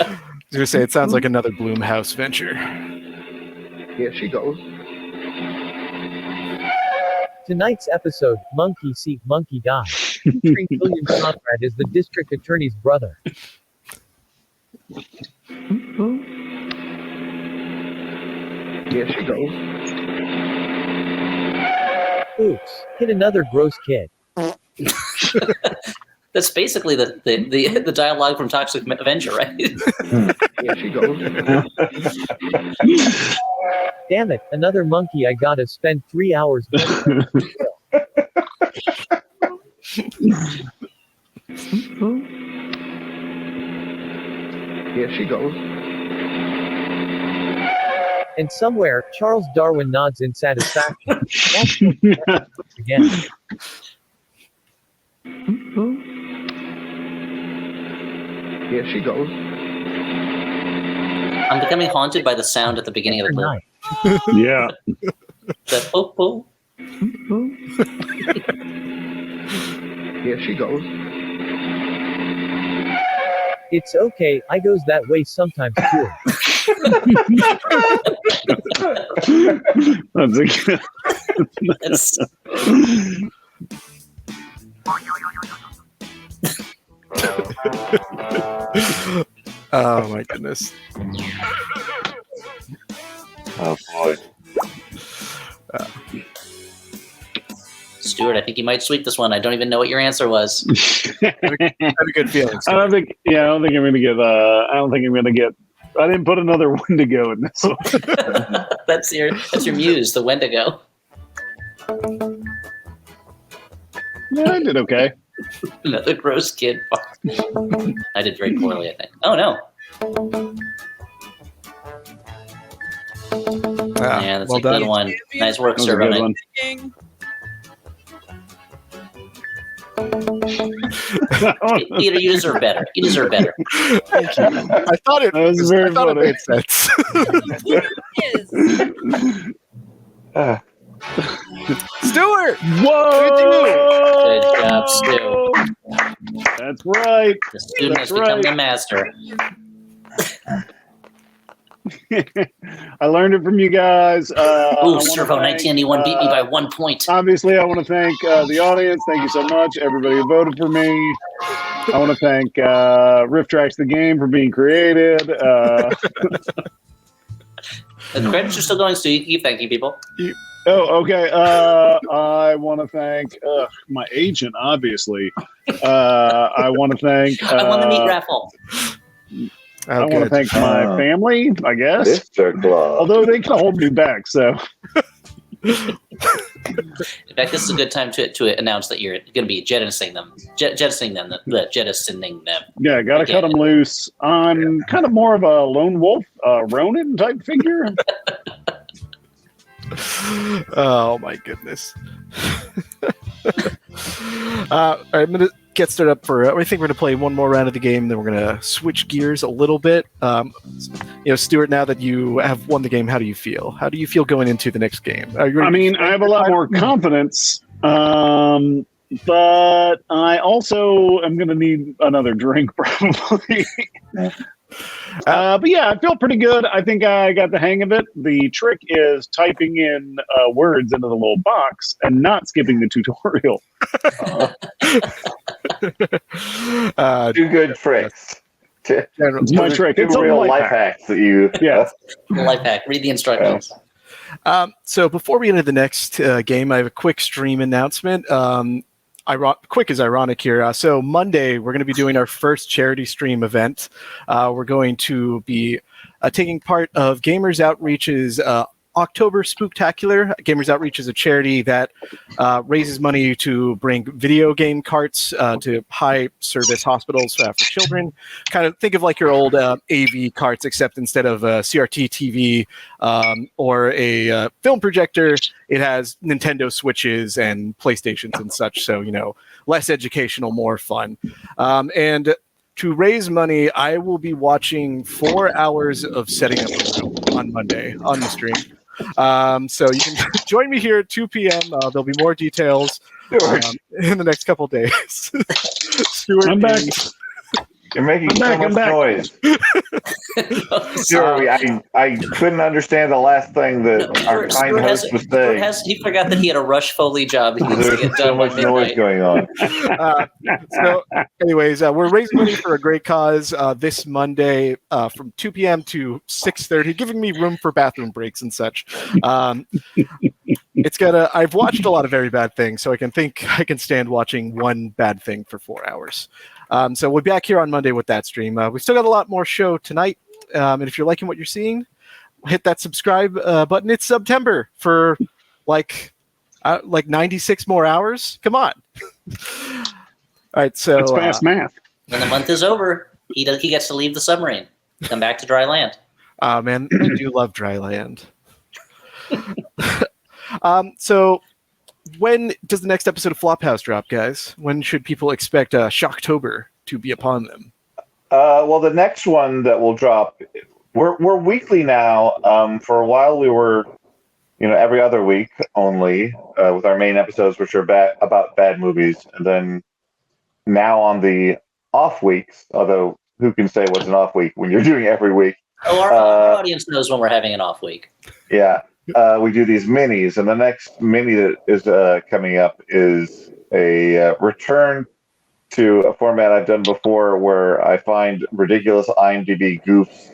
was going to say, it sounds like another Bloomhouse venture. Here she goes. Tonight's episode, Monkey See, Monkey Die, featuring William Conrad as the district attorney's brother. Here she goes. Oops, hit another gross kid. That's basically the dialogue from Toxic Avenger, right? Here she goes. Damn it, another monkey I gotta spend 3 hours with. Here she goes. And somewhere, Charles Darwin nods in satisfaction. Again. Here she goes. I'm becoming haunted by the sound at the beginning of the clip. Yeah. The oh. Here she goes. It's okay, I goes that way sometimes too. That's a good. It's, Oh my goodness. Oh boy. Stuart, I think you might sweep this one. I don't even know what your answer was. I have a good feeling. I don't think I'm gonna get. I didn't put another Wendigo in this one. That's your muse, the Wendigo. Yeah, I did okay. Another gross kid. I did very poorly, I think. Oh no. Yeah, that's well a good done. one. Nice work, That was a sir. good On one. it. Peter, you deserve better. You deserve better. Thank you. I thought it That was very I thought funny. it made sense. Stuart! Whoa! Good job, Stu. That's right. The student has That's become right. the master. I learned it from you guys. Ooh, Servo 1991 beat me by 1 point. Obviously, I want to thank the audience. Thank you so much, everybody who voted for me. I want to thank RiffTrax the game for being created. The credits are still going, Stu. You keep thanking people. Oh, okay. I want to thank my agent, obviously. I want to thank. I won the meat raffle. I want to thank my family, I guess. Mr. Claus. Although they can hold me back, so. In fact, this is a good time to announce that you're going to be jettisoning them. Jettisoning them. Yeah, got to cut them loose. I'm kind of more of a lone wolf, Ronin type figure. Oh my goodness. All right, I'm gonna get started up for. I think we're gonna play one more round of the game, and then we're gonna switch gears a little bit. Stuart, now that you have won the game, how do you feel? How do you feel going into the next game? I have a lot more confidence, but I also am gonna need another drink probably. But yeah, I feel pretty good. I think I got the hang of it. The trick is typing in words into the little box and not skipping the tutorial. Two good tricks. It's my trick. Two It's a real life life hack. hacks that you. Yeah. Life hack. Read the instructions. So before we get into the next game, I have a quick stream announcement. Quick is ironic here. So Monday, we're going to be doing our first charity stream event. We're going to be taking part of Gamers Outreach's October Spooktacular. Gamers Outreach is a charity that raises money to bring video game carts to high service hospitals for children. Kind of think of like your old AV carts, except instead of a CRT TV or a film projector, it has Nintendo Switches and PlayStations and such. So, less educational, more fun. And to raise money, I will be watching 4 hours of setting up a room on Monday on the stream. So you can join me here at 2 p.m. There'll be more details in the next couple of days. Stuart, I'm back. You're making so much noise. Sorry, I couldn't understand the last thing that our kind host was saying. He forgot that he had a Rush Foley job. He needs to get There's so done by much noise midnight. going on. So, anyways, we're raising money for a great cause this Monday from 2 p.m. to 6:30, giving me room for bathroom breaks and such. I've watched a lot of very bad things, so I can stand watching one bad thing for 4 hours. So we'll be back here on Monday with that stream. We've still got a lot more show tonight. And if you're liking what you're seeing, hit that subscribe button. It's September for like 96 more hours. Come on. All right, so That's fast math. When the month is over, he gets to leave the submarine, come back to dry land. Man, I do love dry land. So when does the next episode of Flophouse drop, guys? When should people expect Shocktober to be upon them? Well, the next one that will drop, we're weekly now. For a while, we were, every other week only with our main episodes, which are about bad movies, and then now on the off weeks. Although, who can say what's an off week when you're doing every week? Oh, our audience knows when we're having an off week. Yeah, we do these minis, and the next mini that is coming up is a return to a format I've done before, where I find ridiculous IMDb goofs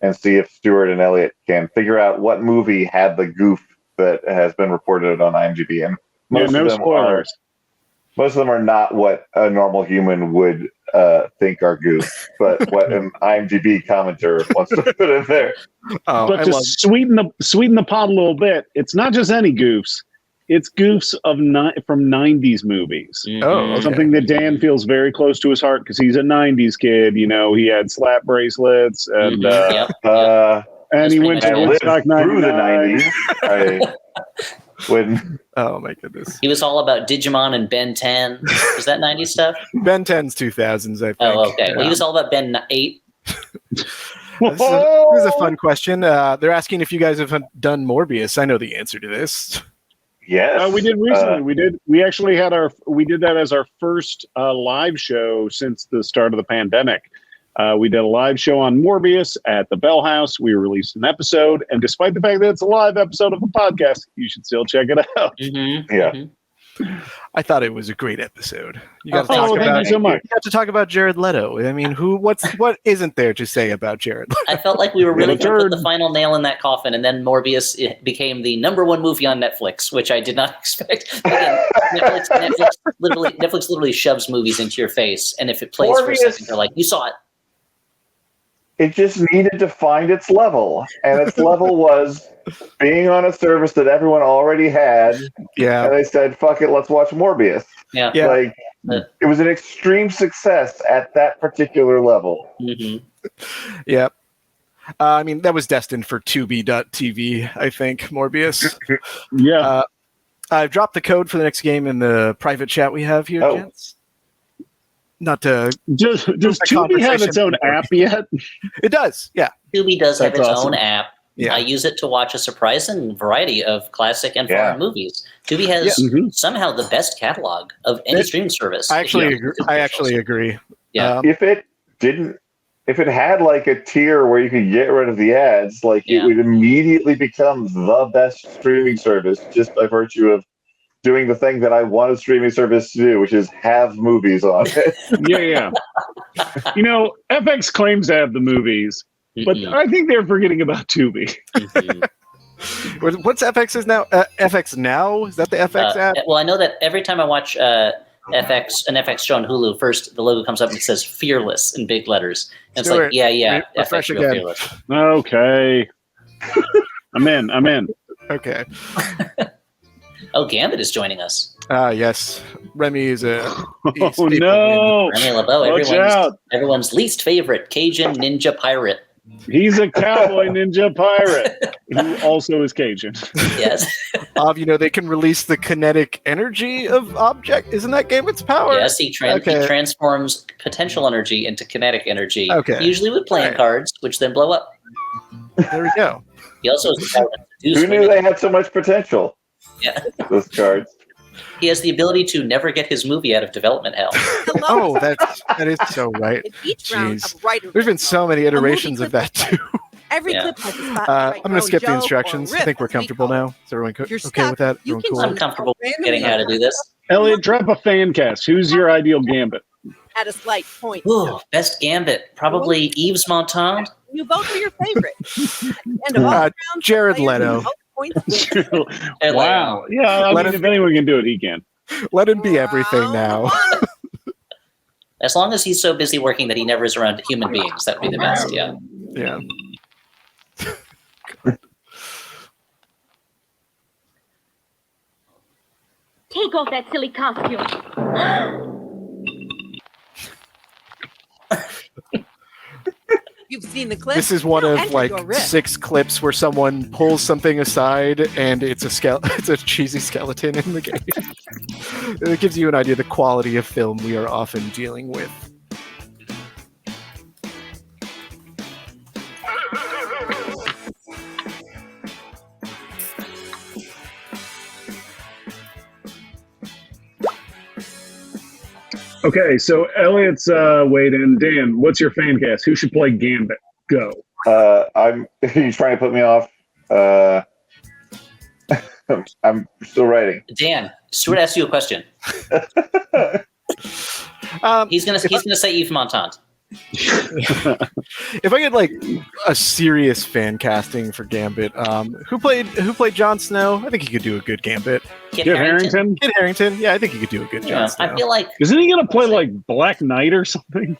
and see if Stuart and Elliot can figure out what movie had the goof that has been reported on IMDb. And most of them are not what a normal human would think are goofs, but what an IMDb commenter wants to put in there. But to sweeten the pot a little bit, it's not just any goofs. It's goofs from 90s movies. Oh, okay. Something that Dan feels very close to his heart because he's a 90s kid. He had slap bracelets and and he went to Woodstock through the 90s. Oh my goodness. He was all about Digimon and Ben 10. Was that 90s stuff? Ben 10's 2000s, I think. Oh, okay. Well, he was all about Ben 8. This is a fun question. They're asking if you guys have done Morbius. I know the answer to this. Yes, we did recently. We actually we did that as our first live show since the start of the pandemic. We did a live show on Morbius at the Bell House. We released an episode, and despite the fact that it's a live episode of a podcast, you should still check it out. Mm-hmm. Yeah. Mm-hmm. I thought it was a great episode. You got thank you so much. You got to talk about Jared Leto. I mean, what isn't there to say about Jared Leto? I felt like we were really going to put the final nail in that coffin, and then Morbius became the #1 movie on Netflix, which I did not expect. Again, Netflix literally shoves movies into your face, and if it plays for a second, they're like, "You saw it." It just needed to find its level, and its level was being on a service that everyone already had. Yeah, and they said, "Fuck it, let's watch Morbius." Yeah, like it was an extreme success at that particular level. Mm-hmm. Yeah, I mean that was destined for Tubi.tv. I think Morbius. Yeah, I've dropped the code for the next game in the private chat we have here, gents. Not to does Tubi have its own app yet? It does, yeah. Tubi does have its awesome. own app. Yeah. I use it to watch a surprising variety of classic and foreign movies. Tubi has somehow the best catalog of any streaming service. I actually agree. Yeah. If it had like a tier where you could get rid of the ads, it would immediately become the best streaming service just by virtue of doing the thing that I want a streaming service to do, which is have movies on it. Yeah. FX claims to have the movies, but I think they're forgetting about Tubi. What's FX's now? FX Now? Is that the FX app? Well, I know that every time I watch an FX show on Hulu, first the logo comes up and it says "Fearless" in big letters. And it's like, refresh FX again. Fearless. Okay. I'm in. Okay. Oh, Gambit is joining us. Yes. Remy is a... Oh, no. Remy LeBeau, everyone's least favorite Cajun ninja pirate. He's a cowboy ninja pirate who also is Cajun. Yes. They can release the kinetic energy of object. Isn't that Gambit's power? Yes, he transforms potential energy into kinetic energy. Okay. Usually with playing cards, which then blow up. There we go. He also has the power to seduce Who knew women. they had so much potential? Yeah. Those cards. He has the ability to never get his movie out of development hell. Oh, that is so right. Each round of writer There's been so many iterations of that too. Every clip has a spot to write I'm going your to skip the own instructions. joke or I think we're riff, as we comfortable call it. now. Is everyone okay stuck, with that? you Everyone can cool? I'm comfortable getting how to do this. Elliot, drop a fan cast. Who's your ideal Gambit? At a slight point. Ooh, best Gambit. Probably Yves Montand. You vote for your favorite. At the end of all rounds, Jared players Leto. who vote points win. Wow. Yeah, if anyone can do it, he can. Let him be everything now. As long as he's so busy working that he never is around human beings, that would be the best, yeah. Yeah. Take off that silly costume. You've seen the clip. This is one Now of enter like your riff. 6 clips where someone pulls something aside and it's a cheesy skeleton in the game. It gives you an idea of the quality of film we are often dealing with. Okay, so Elliot's weighed in. Dan, what's your fan cast? Who should play Gambit? Go. He's trying to put me off. I'm still writing. Dan, Stuart asked you a question. He's gonna say Yves Montand. If I get like a serious fan casting for Gambit, who played Jon Snow? I think he could do a good Gambit. Kit Harington. Kit Harington. Yeah, I think he could do a good Jon Snow. I feel like isn't he gonna play like Black Knight or something?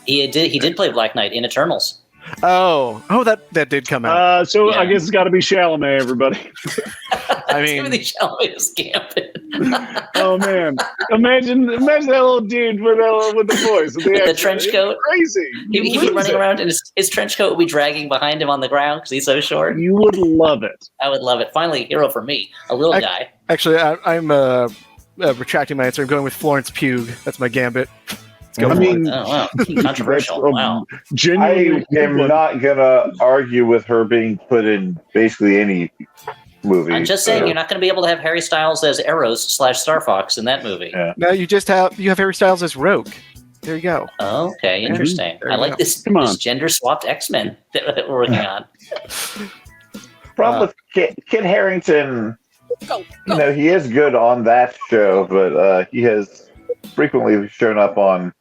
He did play Black Knight in Eternals. Oh, that did come out. I guess it's got to be Chalamet, everybody. I mean, Timothy Chalamet's Gambit. Oh man, imagine that little dude with the voice, with the trench coat. Crazy. He'd be running around, and his trench coat would be dragging behind him on the ground because he's so short. You would love it. I would love it. Finally, a hero for me, a little guy. Actually, I'm retracting my answer. I'm going with Florence Pugh. That's my Gambit. I mean, wow, controversial. Wow. I am not gonna argue with her being put in basically any movie. I'm just saying, you're not going to be able to have Harry Styles as Arrows / Star Fox in that movie. Yeah. No, you have Harry Styles as Rogue. There you go. Okay, interesting. I like this gender swapped X-Men that we're working on. Problem with Kit Harington, he is good on that show, but he has frequently shown up on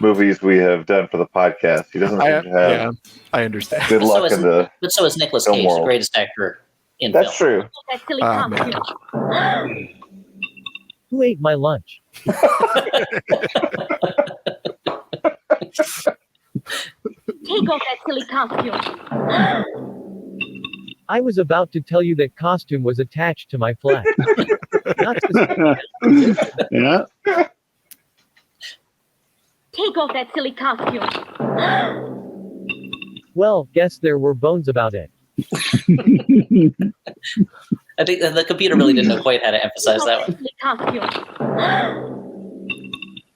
movies we have done for the podcast. He doesn't seem to have. Yeah, I understand. Good luck in the. But so is Nicolas Cage, the greatest actor in film. That's true. Who ate my lunch? Take off that silly costume. I was about to tell you that costume was attached to my flesh. Not yeah. Take off that silly costume. Well, guess there were bones about it. I think the computer really didn't know quite how to emphasize that one.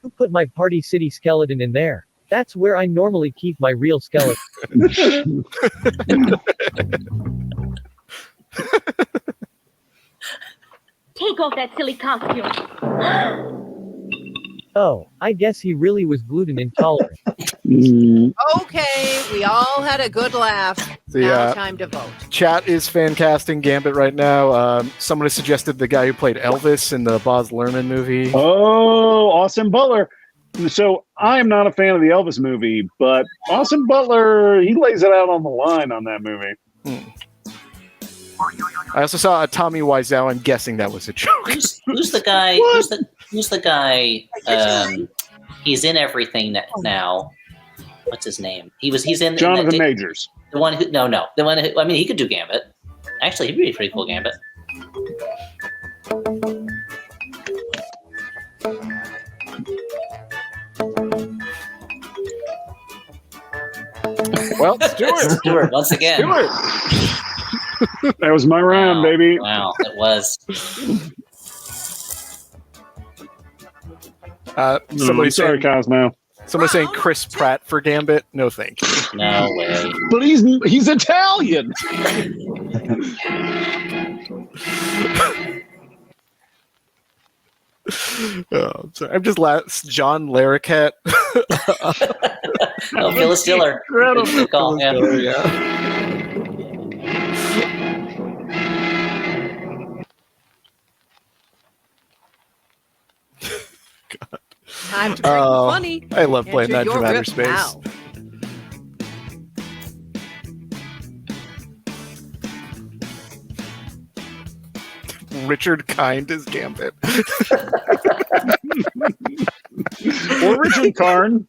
Who put my Party City skeleton in there? That's where I normally keep my real skeleton. Take off that silly costume. Oh, I guess he really was gluten intolerant. Okay, we all had a good laugh. Now time to vote. Chat is fan casting Gambit right now. Someone has suggested the guy who played Elvis in the Baz Luhrmann movie. Oh, Austin Butler. So I'm not a fan of the Elvis movie, but Austin Butler, he lays it out on the line on that movie. I also saw a Tommy Wiseau. I'm guessing that was a joke. Who's the guy? Who's the guy? He's in everything now. What's his name? He's in Jonathan Majors. The one who the one who, I mean, he could do Gambit. Actually, he'd be a pretty cool Gambit. Well, Stuart once again. That was my round, baby. Wow, it was. Sorry, Cosmo. Somebody's saying Chris Pratt for Gambit. No, thank you. No way. But he's Italian. Oh, sorry. I'm just John Larroquette. Phyllis Diller. Incredible. Call, yeah. God. Time to bring the funny. I love playing that Enter from your outer riff space. now. Richard Kind is Gambit. Or Richard Karn.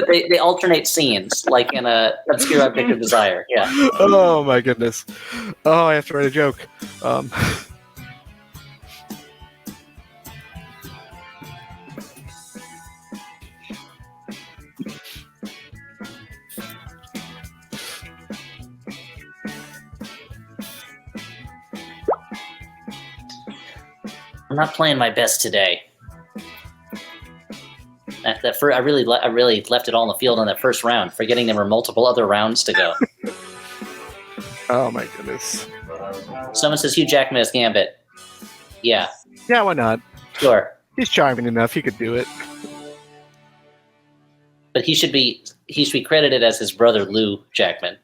they alternate scenes, like in a Obscure Object of Desire. Yeah. Oh my goodness. Oh, I have to write a joke. I'm not playing my best today. I really left it all on the field on that first round, forgetting there were multiple other rounds to go. Oh my goodness. Someone says Hugh Jackman as Gambit. Yeah. Yeah, why not? Sure. He's charming enough. He could do it. But he should be credited as his brother Lou Jackman.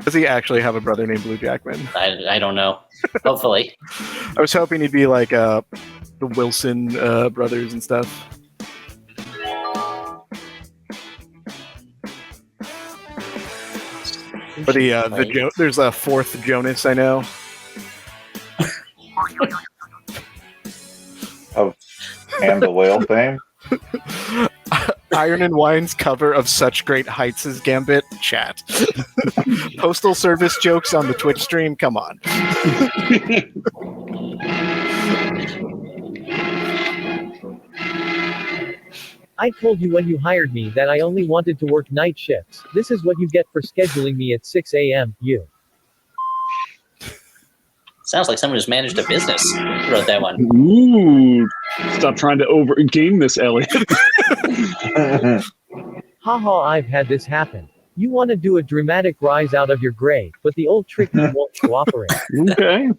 Does he actually have a brother named Lou Jackman? I don't know. Hopefully. I was hoping he'd be like the Wilson brothers and stuff. But there's a fourth Jonas I know. Oh, and the whale fame. Iron and Wine's cover of Such Great Heights as Gambit. Chat. Postal Service jokes on the Twitch stream. Come on. I told you when you hired me that I only wanted to work night shifts. This is what you get for scheduling me at 6 a.m. You. Sounds like someone who's managed a business wrote that one. Ooh. Stop trying to over-game this, Elliot. Haha, I've had this happen. You want to do a dramatic rise out of your grave, but the old trick won't cooperate. Okay.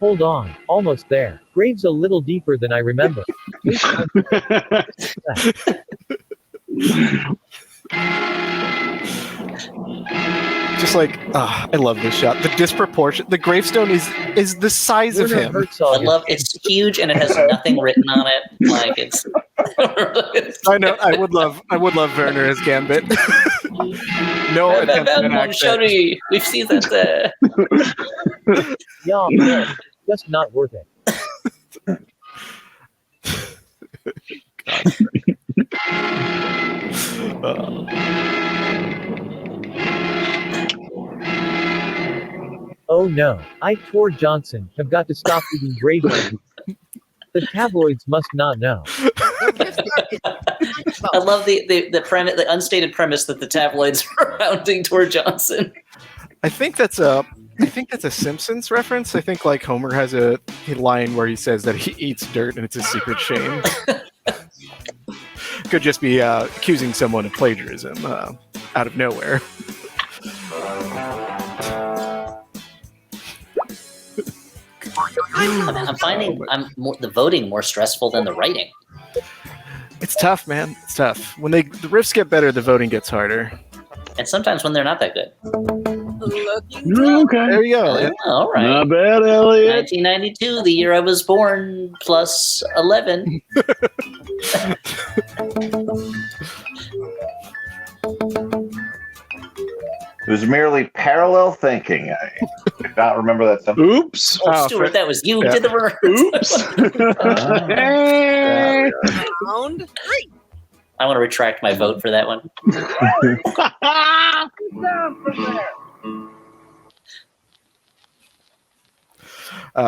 Hold on, almost there. Grave's a little deeper than I remember. Just like, I love this shot. The disproportion. The gravestone is the size of him. It's huge and it has nothing written on it. Like it's. I know. I would love Werner as Gambit. No attempt at an accent. We've seen that. Yeah, man, just not worth it. Oh no, I, Tor Johnson, have got to stop eating gravy. The tabloids must not know. I love the premise, the unstated premise that the tabloids are hounding Tor Johnson. I think that's a Simpsons reference. I think like Homer has a line where he says that he eats dirt and it's a secret shame. Could just be accusing someone of plagiarism out of nowhere. I'm finding the voting more stressful than the writing. It's tough, man. It's tough. When the riffs get better, the voting gets harder. And sometimes when they're not that good. Okay. There you go. All right. Not bad, Elliot. 1992, the year I was born, plus 11. It was merely parallel thinking. I did not remember that something. Oops. Oh, Stuart, that was you who did the reverse. Oops. Round 3. I want to retract my vote for that one.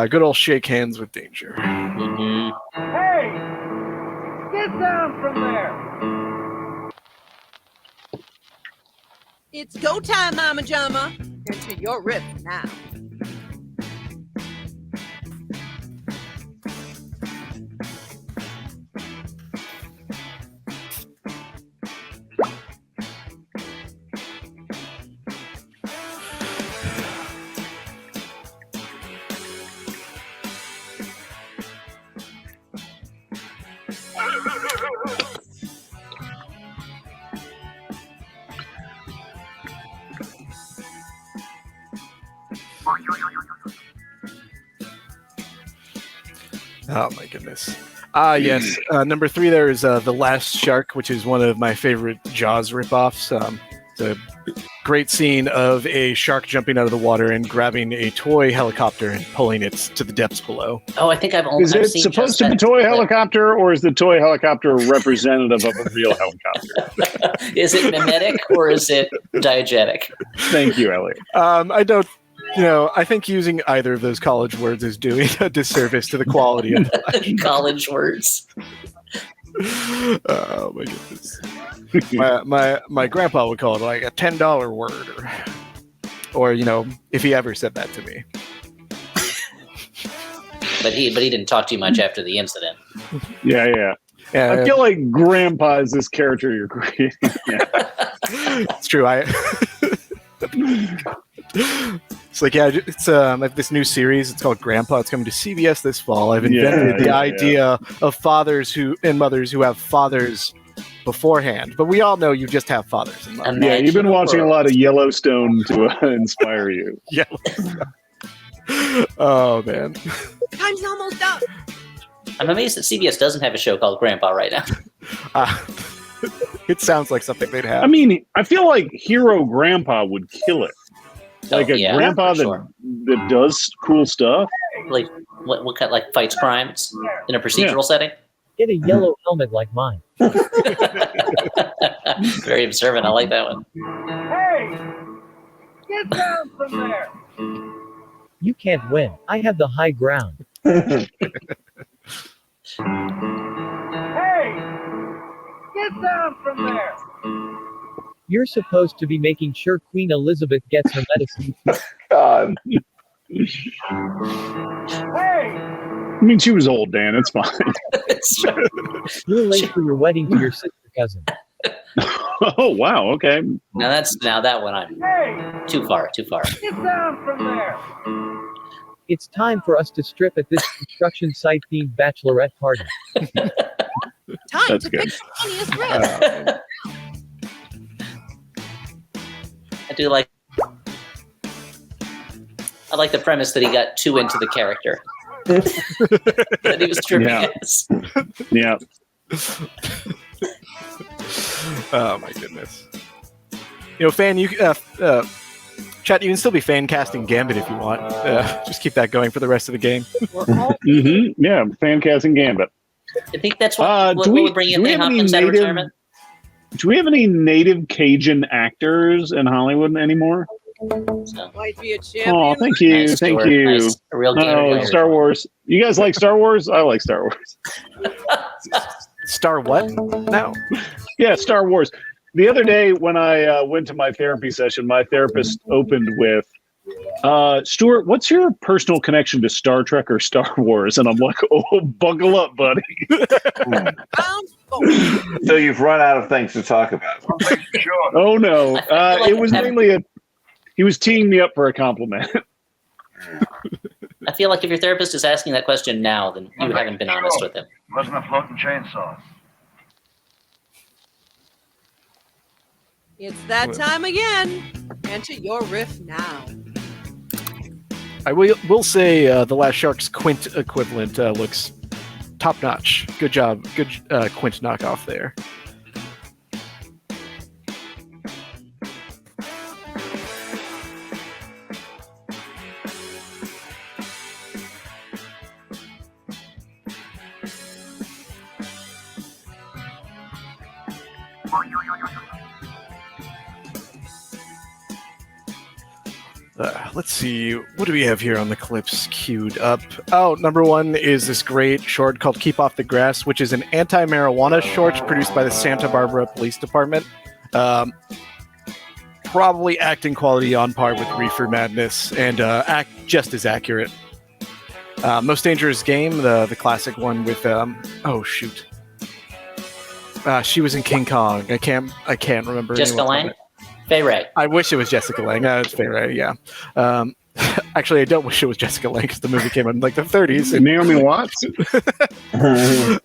Good old shake hands with danger. Mm-hmm. Hey! Get down from there! It's go time, Mama Jama. Into your riff now. Oh my goodness. Yes. Number 3 there is The Last Shark, which is one of my favorite Jaws ripoffs. It's a great scene of a shark jumping out of the water and grabbing a toy helicopter and pulling it to the depths below. Oh, I think I've only Is it supposed to be a toy helicopter, or is the toy helicopter representative of a real helicopter? Is it mimetic or is it diegetic? Thank you, Elliot. I don't. I think using either of those college words is doing a disservice to the quality of college words. Oh my goodness. my grandpa would call it like a $10 word, or if he ever said that to me. But he didn't talk too much after the incident. Yeah. I feel like Grandpa is this character you're creating. It's true. It's like, it's like this new series. It's called Grandpa. It's coming to CBS this fall. I've invented the idea of fathers and mothers who have fathers beforehand, but we all know you just have fathers and mothers. Yeah, you've been watching a lot of Yellowstone to inspire you. Oh man, time's almost up. I'm amazed that CBS doesn't have a show called Grandpa right now. It sounds like something they'd have. I mean, I feel like Hero Grandpa would kill it. Like grandpa that does cool stuff. Like what kind, like fights crimes in a procedural setting? Get a yellow helmet like mine. Very observant. I like that one. Hey! Get down from there! You can't win. I have the high ground. Hey! Get down from there! You're supposed to be making sure Queen Elizabeth gets her medicine. God. Hey! I mean, she was old, Dan. It's fine. You're late for your wedding to your sister cousin. Oh, wow. Okay. Now that one I'm too far. Get down from there! It's time for us to strip at this construction site themed bachelorette party. Time That's to good. pick the funniest riff. I like the premise that he got too into the character. That he was tripping us. Yeah. Oh my goodness. Fan, chat, you can still be fan casting Gambit if you want. Just keep that going for the rest of the game. Yeah, fan casting Gambit. I think that's what we're bringing in Hopkins out of retirement. Do we have any native Cajun actors in Hollywood anymore? Might be a champion. Oh, thank you. Nice, thank Stuart. you. Nice. A real gamer. Star Wars. You guys like Star Wars? I like Star Wars. Star what? No. Yeah, Star Wars. The other day when I went to my therapy session, my therapist opened with, Stuart, what's your personal connection to Star Trek or Star Wars? And I'm like, oh, buckle up, buddy. So you've run out of things to talk about. Oh, no. It was mainly he was teeing me up for a compliment. I feel like if your therapist is asking that question now, then you haven't been honest with him. Wasn't a floating chainsaw. It's that time again. Enter your riff now. I will say the Last Shark's Quint equivalent looks top-notch. Good job. Good Quint knockoff there. Let's see, what do we have here on the clips queued up? Oh, number one is this great short called Keep Off the Grass, which is an anti-marijuana short produced by the Santa Barbara Police Department. Probably acting quality on par with Reefer Madness, and just as accurate. Most Dangerous Game, the classic one with, oh shoot. She was in King Kong. I can't remember. Jessica Lange? Faye Ray. I wish it was Jessica Lange. It's Faye Ray, yeah. Actually, I don't wish it was Jessica Lange because the movie came out in like the 30s. And Naomi Watts?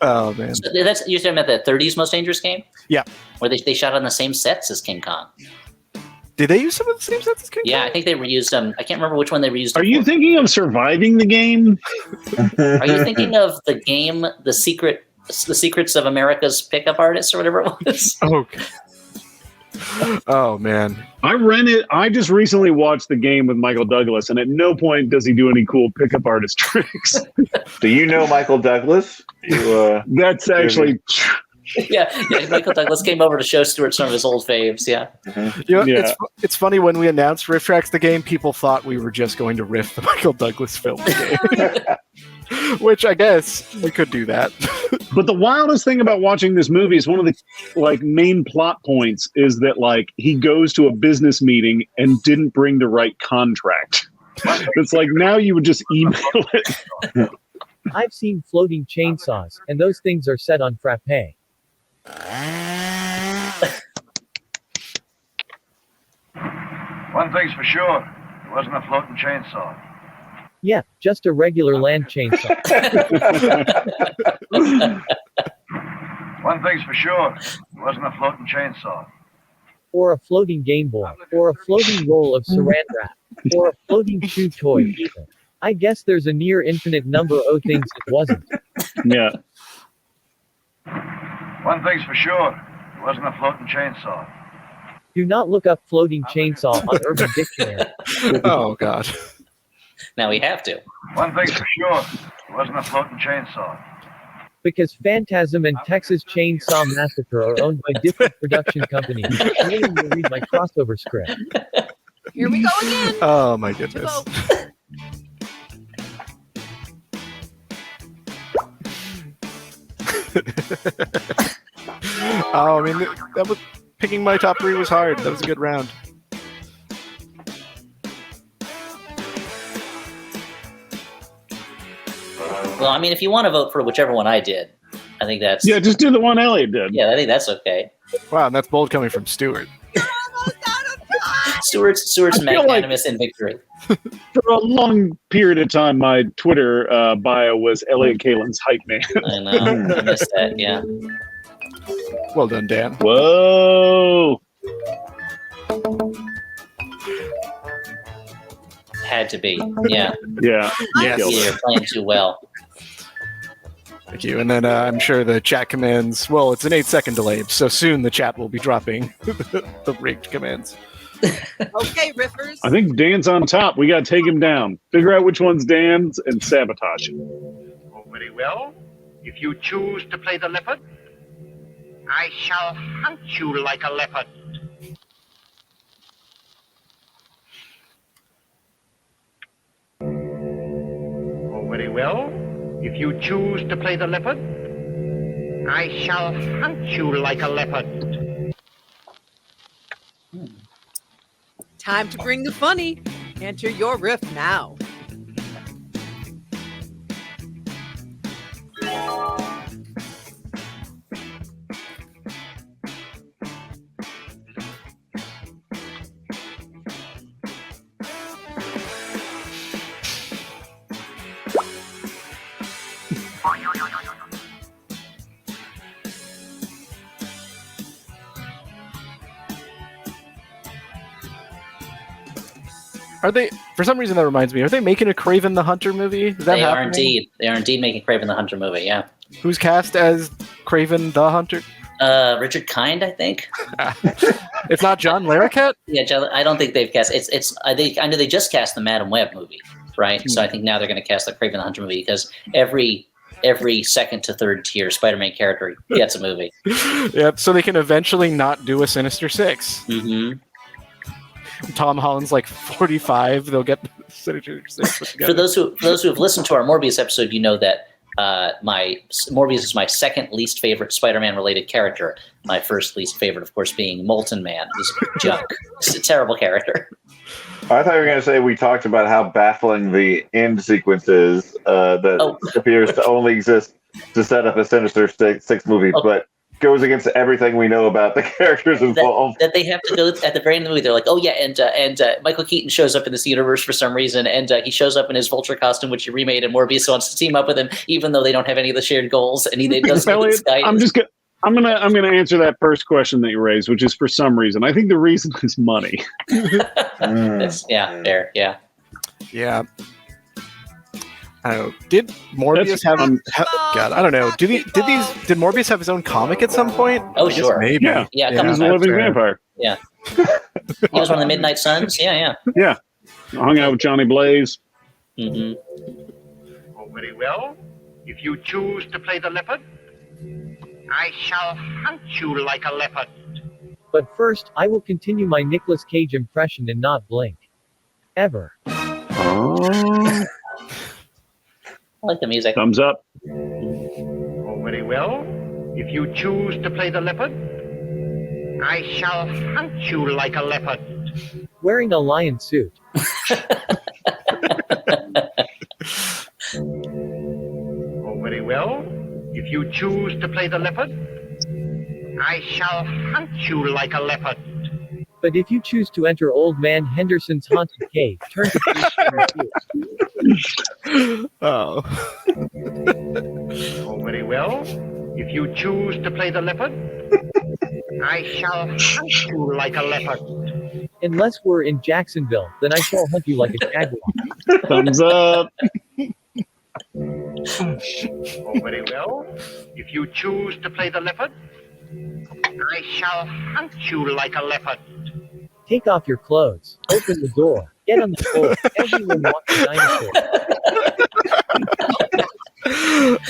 Oh, man. So you're talking about the 30s Most Dangerous Game? Yeah. Where they shot on the same sets as King Kong. Did they use some of the same sets as King Kong? Yeah, I think they reused them. I can't remember which one they reused. Are you thinking of Surviving the Game? Are you thinking of the game, The Secrets of America's Pickup Artists, or whatever it was? Okay. Oh man, I just recently watched the game with Michael Douglas, and at no point does he do any cool pickup artist tricks. Do you know Michael Douglas? That's actually yeah. Michael Douglas came over to show Stuart some of his old faves. Yeah. It's funny when we announced RiffTrax the game, people thought we were just going to riff the Michael Douglas film game, which I guess we could do that. But the wildest thing about watching this movie is one of the main plot points is that he goes to a business meeting and didn't bring the right contract. It's now you would just email it. I've seen floating chainsaws, and those things are set on frappe. One thing's for sure, it wasn't a floating chainsaw. Yeah, just a regular land chainsaw. One thing's for sure, it wasn't a floating chainsaw. Or a floating Game Boy, or a floating roll of saran wrap, or a floating chew toy even. I guess there's a near infinite number of things it wasn't. Yeah. One thing's for sure, it wasn't a floating chainsaw. Do not look up floating chainsaw on Urban Dictionary. Oh, God. Now we have to. One thing's for sure, it wasn't a floating chainsaw. Because Phantasm and Texas Chainsaw Massacre are owned by different production companies. Later you'll read my crossover script. Here we go again. Oh, my goodness. Oh, I mean, that was picking my top 3 was hard. That was a good round. Well, I mean, if you want to vote for whichever one I did, I think that's... Yeah, just do the one Elliot did. Yeah, I think that's okay. Wow, and that's bold coming from Stuart. Stuart's magnanimous in victory. For a long period of time, my Twitter bio was Elliot Kalin's hype man. I know. I missed that, yeah. Well done, Dan. Whoa! Had to be, yeah. Yeah. Yes. You're playing too well. Thank you. And then I'm sure the chat commands, well, it's an 8-second delay, so soon the chat will be dropping the rigged commands. Okay, Riffers. I think Dan's on top. We got to take him down. Figure out which one's Dan's and sabotage him. Oh, very well. If you choose to play the leopard, I shall hunt you like a leopard. Oh, very well. If you choose to play the leopard, I shall hunt you like a leopard. Time to bring the funny. Enter your riff now. Are they, for some reason that reminds me, are they making a Kraven the Hunter movie? Is that They are happening? indeed. They are indeed making Kraven the Hunter movie, yeah. Who's cast as Kraven the Hunter? Richard Kind, I think. It's not John Larroquette? Yeah, I don't think they've cast. I know they just cast the Madam Web movie, right? So I think now they're going to cast the Kraven the Hunter movie because every second to third tier Spider-Man character gets a movie. Yeah, so they can eventually not do a Sinister Six. Mm-hmm. Tom Holland's like 45. They'll get Sinister Six put together. For those who have listened to our Morbius episode, you know that my Morbius is my second least favorite Spider-Man related character. My first least favorite, of course, being Molten Man, who's junk. It's a terrible character. I thought you were going to say we talked about how baffling the end sequence is that appears to only exist to set up a Sinister Six movie, but goes against everything we know about the characters involved. That they have to go at the very end of the movie. They're like, oh yeah, and Michael Keaton shows up in this universe for some reason, and he shows up in his Vulture costume, which he remade, and Morbius wants to team up with him, even though they don't have any of the shared goals, and he doesn't. I'm gonna answer that first question that you raised, which is for some reason. I think the reason is money. Fair, yeah. I don't know. Did Morbius have? God, I don't know. Did Morbius have his own comic at some point? Oh, sure. Maybe. Yeah. He was a living vampire. Yeah. He was one of the Midnight Suns. Yeah. Yeah. Hung out with Johnny Blaze. Mm-hmm. Oh, very well. If you choose to play the leopard, I shall hunt you like a leopard. But first, I will continue my Nicolas Cage impression and not blink. Ever. I like the music. Thumbs up. Oh, very well. If you choose to play the leopard, I shall hunt you like a leopard. Wearing a lion suit. Oh, very well. If you choose to play the leopard, I shall hunt you like a leopard. But if you choose to enter Old Man Henderson's haunted cave, turn to Oh. Oh, very well. If you choose to play the leopard, I shall hunt you like a leopard. Unless we're in Jacksonville, then I shall hunt you like a jaguar. Thumbs up. Oh, very well. If you choose to play the leopard, I shall hunt you like a leopard. Take off your clothes. Open the door. Get on the floor. Everyone wants a dinosaur.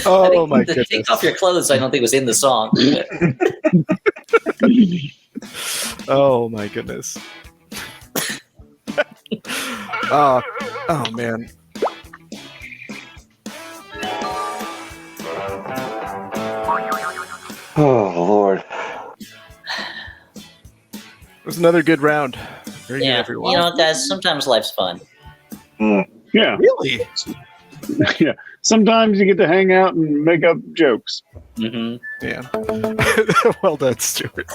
Oh my goodness. Take off your clothes, I don't think was in the song. Oh my goodness. Oh man. Oh Lord. It was another good round. Very good, Yeah, everyone. you know, guys, sometimes life's fun. Yeah. Really? Yeah. Sometimes you get to hang out and make up jokes. Mm-hmm. Yeah. Well done, Stuart.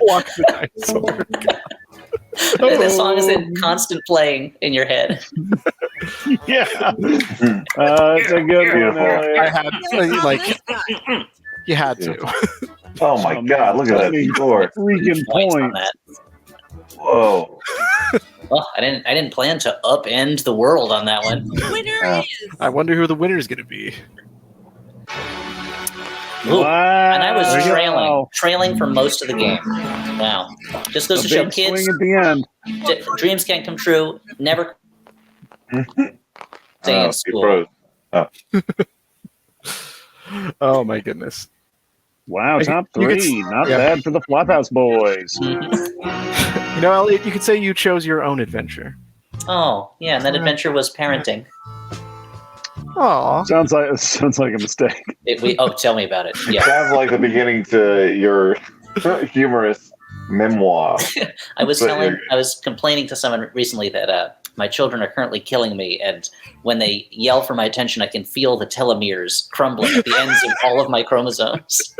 Walk the dinosaur. The song is in constant playing in your head. Yeah. It's a good one. I had you had to. Oh my God! Look at that score. Freaking point. Whoa. Well, I didn't plan to upend the world on that one. Winner is. I wonder who the winner is going to be. Ooh, Wow. and I was trailing for most of the game. Wow. Just goes to show Big kids, swing at the end. dreams can't come true. Never stay in school. Oh my goodness. Wow, top You could- three. Not yeah. bad for the Flophouse boys. Mm-hmm. You know, Elliot, you could say you chose your own adventure. Oh, yeah, and that adventure was parenting. Aw. Sounds like a mistake. Tell me about it. Yeah. Sounds like the beginning to your humorous memoir. I was complaining to someone recently that my children are currently killing me, and when they yell for my attention, I can feel the telomeres crumbling at the ends of all of my chromosomes.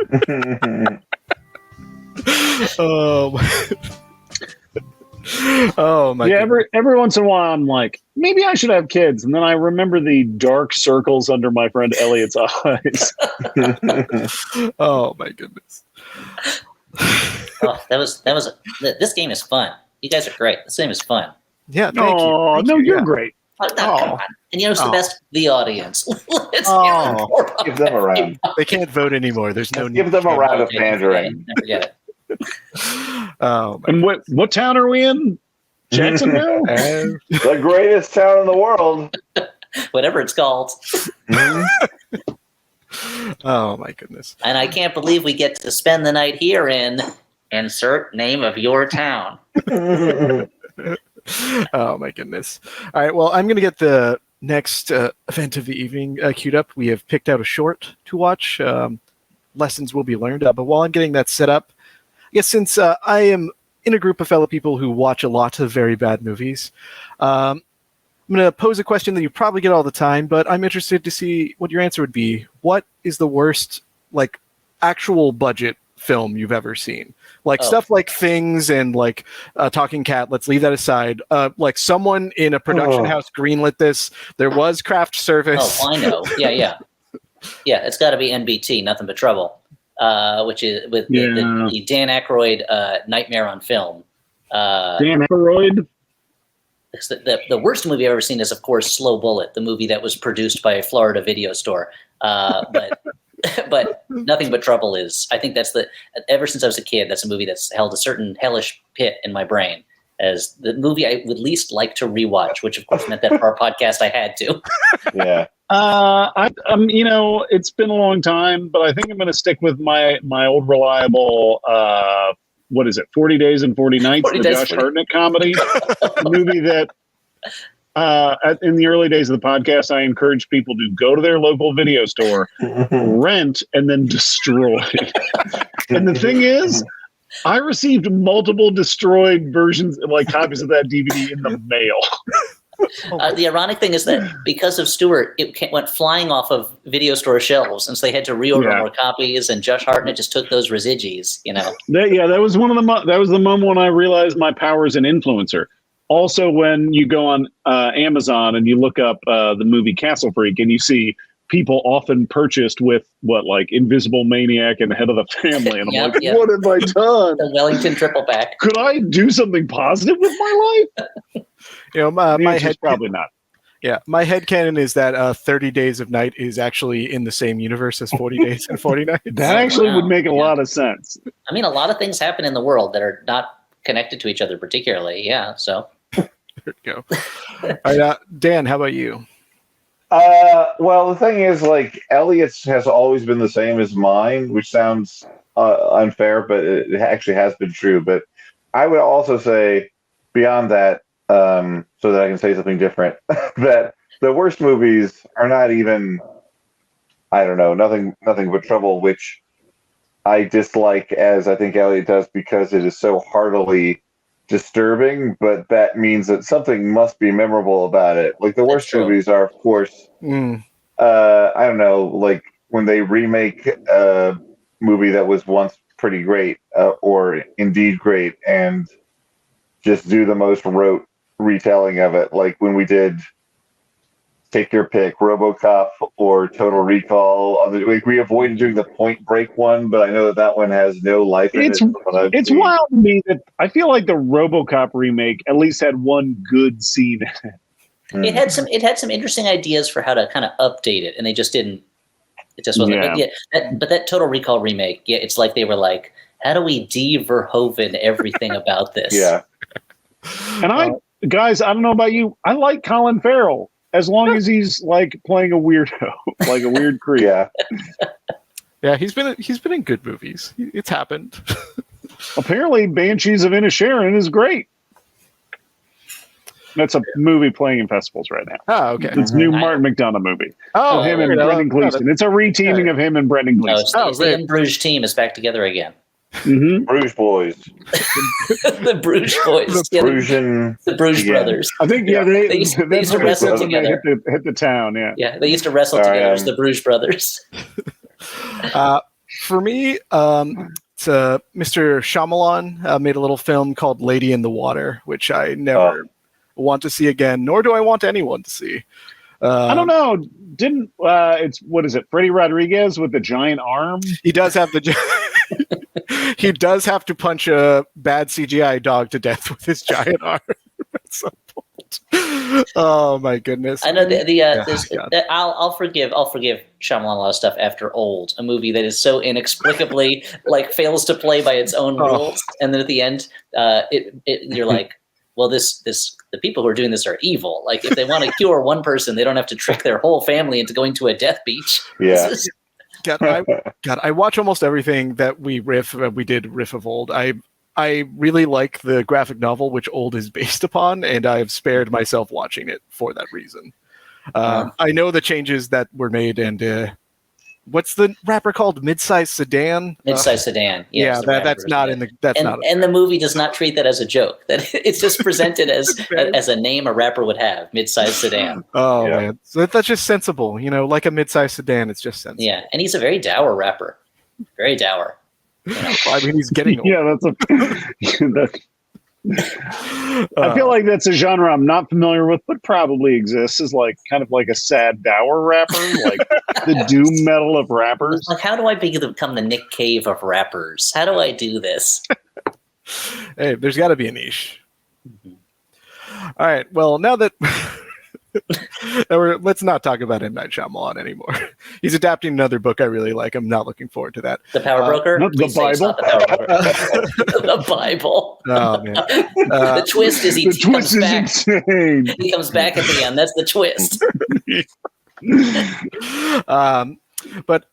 Oh my Yeah, goodness. every once in a while I'm like, maybe I should have kids, and then I remember the dark circles under my friend Elliot's eyes. Oh my goodness. This game is fun. You guys are great. This game is fun. Yeah, thank you. Oh, Thank no, you. you're Yeah. great. Come on. And you know who's the best? The audience. Let's Give them a round. They can't vote anymore. There's no Give them a round of pandering. Forget it. Oh, my And what town are we in? Jacksonville? The greatest town in the world. Whatever it's called. Oh my goodness. And I can't believe we get to spend the night here in insert name of your town. Oh my goodness. All right, well, I'm going to get the next event of the evening queued up. We have picked out a short to watch. Lessons will be learned. But while I'm getting that set up, I guess since I am in a group of fellow people who watch a lot of very bad movies, I'm going to pose a question that you probably get all the time, but I'm interested to see what your answer would be. What is the worst, like, actual budget film you've ever seen? Like stuff like Things and like Talking Cat, let's leave that aside. Like someone in a production house greenlit this. There was craft service. Oh, I know. Yeah. Yeah, it's got to be NBT, Nothing But Trouble, which is with the Dan Aykroyd Nightmare on Film. Dan Aykroyd? The worst movie I've ever seen is, of course, Slow Bullet, the movie that was produced by a Florida video store. But Nothing But Trouble is, I think ever since I was a kid, that's a movie that's held a certain hellish pit in my brain as the movie I would least like to rewatch, which of course meant that for our podcast I had to. Yeah. It's been a long time, but I think I'm going to stick with my old reliable, 40 Days and 40 Nights, the Josh Hartnett comedy movie that in the early days of the podcast, I encouraged people to go to their local video store, rent, and then destroy. And the thing is, I received multiple destroyed versions, like copies of that DVD in the mail. The ironic thing is that because of Stewart, it went flying off of video store shelves, and so they had to reorder more copies. And Josh Hartnett just took those residues, That was one of the. That was the moment when I realized my power as an influencer. Also, when you go on Amazon and you look up the movie Castle Freak, and you see people often purchased with Invisible Maniac and Head of the Family, and I'm what have I done? The Wellington triple pack. Could I do something positive with my life? My head probably not. Yeah, my headcanon is that 30 Days of Night is actually in the same universe as 40 Days and 40 Nights. That actually would make a lot of sense. I mean, a lot of things happen in the world that are not connected to each other particularly. Yeah, so. There you go. All right, Dan, how about you? Well, the thing is, Elliot's has always been the same as mine, which sounds unfair, but it actually has been true. But I would also say, beyond that, so that I can say something different, that the worst movies are not even, I don't know, nothing but trouble, which I dislike, as I think Elliot does, because it is so heartily disturbing, but that means that something must be memorable about it. Like the worst movies are, of course, I don't know, when they remake a movie that was once pretty great, or indeed great, and just do the most rote retelling of it. Like when we did, take your pick, RoboCop or Total Recall. We avoided doing the Point Break one, but I know that one has no life in it. It's wild to me that I feel like the RoboCop remake at least had one good scene in it. It had some interesting ideas for how to kind of update it, and they just didn't. It just wasn't. But that Total Recall remake, it's like they were like, how do we de-Verhoeven everything about this? Yeah. And guys, I don't know about you, I like Colin Farrell. As long as he's playing a weirdo, like a weird creep. Yeah, he's been in good movies. It's happened. Apparently, Banshees of Inisherin is great. That's a movie playing in festivals right now. Oh, okay. It's a new Martin McDonagh movie. Oh, him and Brendan Gleeson. It's a reteaming of him and Brendan Gleeson. The In Bruges team is back together again. Mm-hmm. Bruges Boys. The Bruges Boys. The Bruges Brothers. I think, they used to wrestle together. Hit the town, Yeah, they used to wrestle together as the Bruges Brothers. For me, it's Mr. Shyamalan made a little film called Lady in the Water, which I never want to see again, nor do I want anyone to see. I don't know. Didn't it's what is it? Freddie Rodriguez with the giant arm? He does have he does have to punch a bad CGI dog to death with his giant arm at some point. Oh my goodness! I know I'll forgive Shyamalan a lot of stuff after Old, a movie that is so inexplicably fails to play by its own rules, and then at the end, you're like, well, the people who are doing this are evil. Like if they want to cure one person, they don't have to trick their whole family into going to a death beach. Yeah. I watch almost everything that we did Riff of Old. I really like the graphic novel, which Old is based upon, and I have spared myself watching it for that reason. I know the changes that were made, and what's the rapper called? Midsize Sedan? Midsize Sedan. Yeah, that's not in the. That's and, not. And the movie does not treat that as a joke. That it's just presented as a name a rapper would have. Midsize Sedan. Oh man, so that's just sensible. Like a midsize sedan, it's just sensible. Yeah, and he's a very dour rapper. Very dour. I mean, he's getting old. Yeah, I feel like that's a genre I'm not familiar with, but probably exists as kind of a sad dour rapper, like the doom metal of rappers. Like, how do I become the Nick Cave of rappers? How do I do this? Hey, there's got to be a niche. Mm-hmm. All right. Well, now that let's not talk about M. Night Shyamalan anymore. He's adapting another book I really like. I'm not looking forward to that. The Power Broker? The Bible? The Bible. Oh, man. The twist is he comes back. Insane. He comes back at the end. That's the twist. But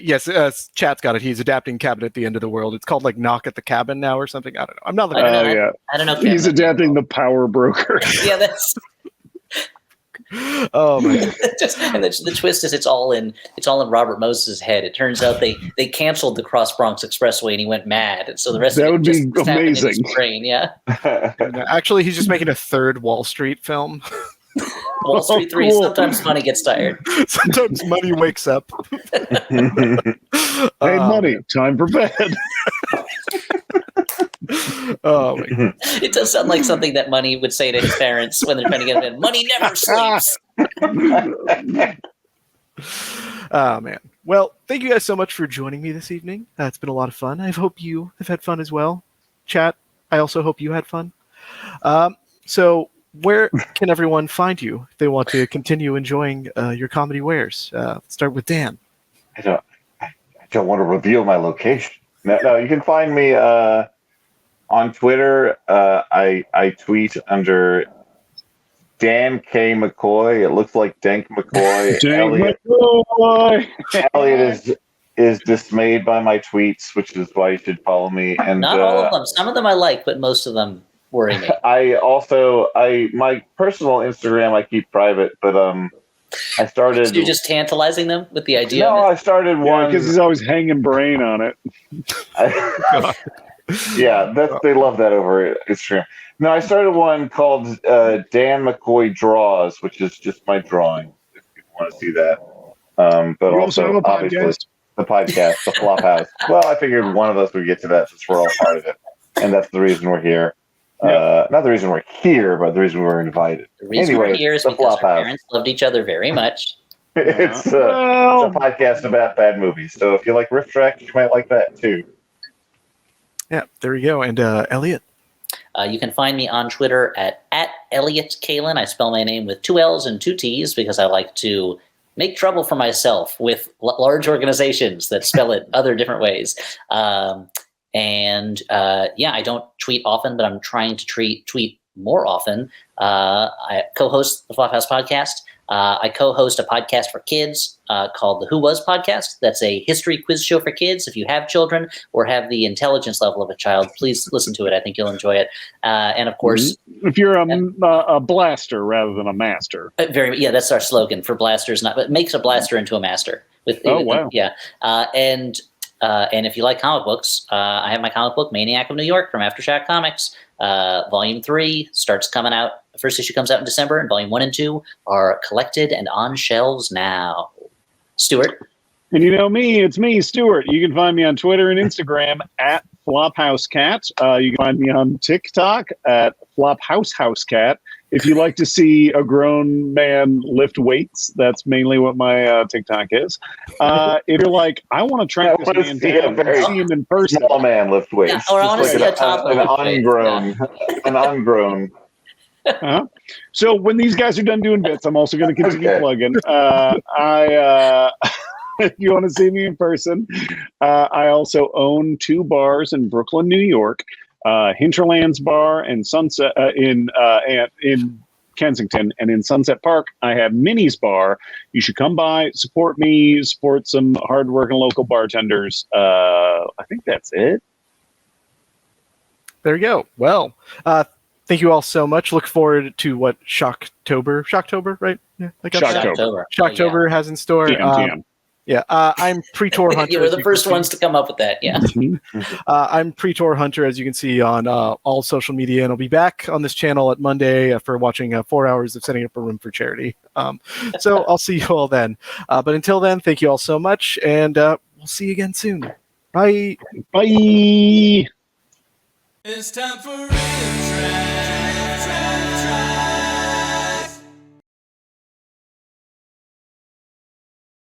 yes, chat's got it. He's adapting Cabin at the End of the World. It's called Knock at the Cabin now or something. I don't know. I'm not looking I don't know. He's adapting The Power Broker. Yeah, that's... Oh my God. And the twist is it's all in Robert Moses' head. It turns out they canceled the Cross Bronx Expressway and he went mad, and so the rest That of it would just be happened in his amazing. brain. Yeah, Actually, he's just making a third Wall Street film. Wall Street 3. Cool. Sometimes money gets tired. Sometimes money wakes up. Hey, money, time for bed. Oh my God. It does sound like something that Money would say to his parents when they're trying to get him in. Money never sleeps. Oh man. Well, thank you guys so much for joining me this evening. It's been a lot of fun. I hope you have had fun as well. Chat, I also hope you had fun. So where can everyone find you if they want to continue enjoying your comedy wares? Let's start with Dan. I don't want to reveal my location. No, you can find me on Twitter. I tweet under Dan K. McCoy. It looks like Dank McCoy. Elliot is dismayed by my tweets, which is why you should follow me. And Not all of them. Some of them I like, but most of them worry me. My personal Instagram I keep private, but I started. So you're just tantalizing them with the idea. No, I started one because he's always hanging brain on it. Yeah, they love that over Instagram. No, I started one called Dan McCoy Draws, which is just my drawing. If you want to see that, but you also have a obviously podcast? the podcast, the Flophouse. Well, I figured one of us would get to that since we're all part of it, and that's the reason we're here. Not the reason we're here, but the reason we're invited. The reason we're here is because our parents loved each other very much. It's a podcast about bad movies. So if you like RiffTrax, you might like that too. Yeah, there we go. And Elliot? You can find me on Twitter at Elliot Kalin. I spell my name with 2 L's and 2 T's because I like to make trouble for myself with large organizations that spell it other different ways. I don't tweet often, but I'm trying to tweet more often. I co-host the Flophouse podcast. I co-host a podcast for kids called the Who Was Podcast. That's a history quiz show for kids. If you have children or have the intelligence level of a child, please listen to it. I think you'll enjoy it. And of course, if you're a blaster rather than a master, that's our slogan for blasters. But makes a blaster into a master. And if you like comic books, I have my comic book Maniac of New York from Aftershock Comics. Volume 3 starts coming out. The first issue comes out in December, and Volume 1 and 2 are collected and on shelves now. Stuart? And you know me, it's me, Stuart. You can find me on Twitter and Instagram at FlopHouseCat. You can find me on TikTok at FlopHouseHouseCat. If you like to see a grown man lift weights, that's mainly what my TikTok is. If you're like, I want to track this man down and see him in person. Small man lift weights. Yeah, or I want to see a toddler an ungrown. Uh-huh. So when these guys are done doing bits, I'm also going to continue plugging. If you want to see me in person, I also own 2 bars in Brooklyn, New York. Hinterlands Bar and Sunset in Kensington, and in Sunset Park I have Minnie's Bar. You should come by, support me, support some hardworking local bartenders. I think that's it. There you go. Well, thank you all so much. Look forward to what Shocktober, right? Yeah, Shocktober has in store. TM. I'm Pre-Tour Hunter. You were the first ones to come up with that, yeah. I'm Pre-Tour Hunter, as you can see on all social media, and I'll be back on this channel at Monday for watching 4 hours of setting up a room for charity. So I'll see you all then. But until then, thank you all so much, and we'll see you again soon. Bye. Bye. It's time for Riff.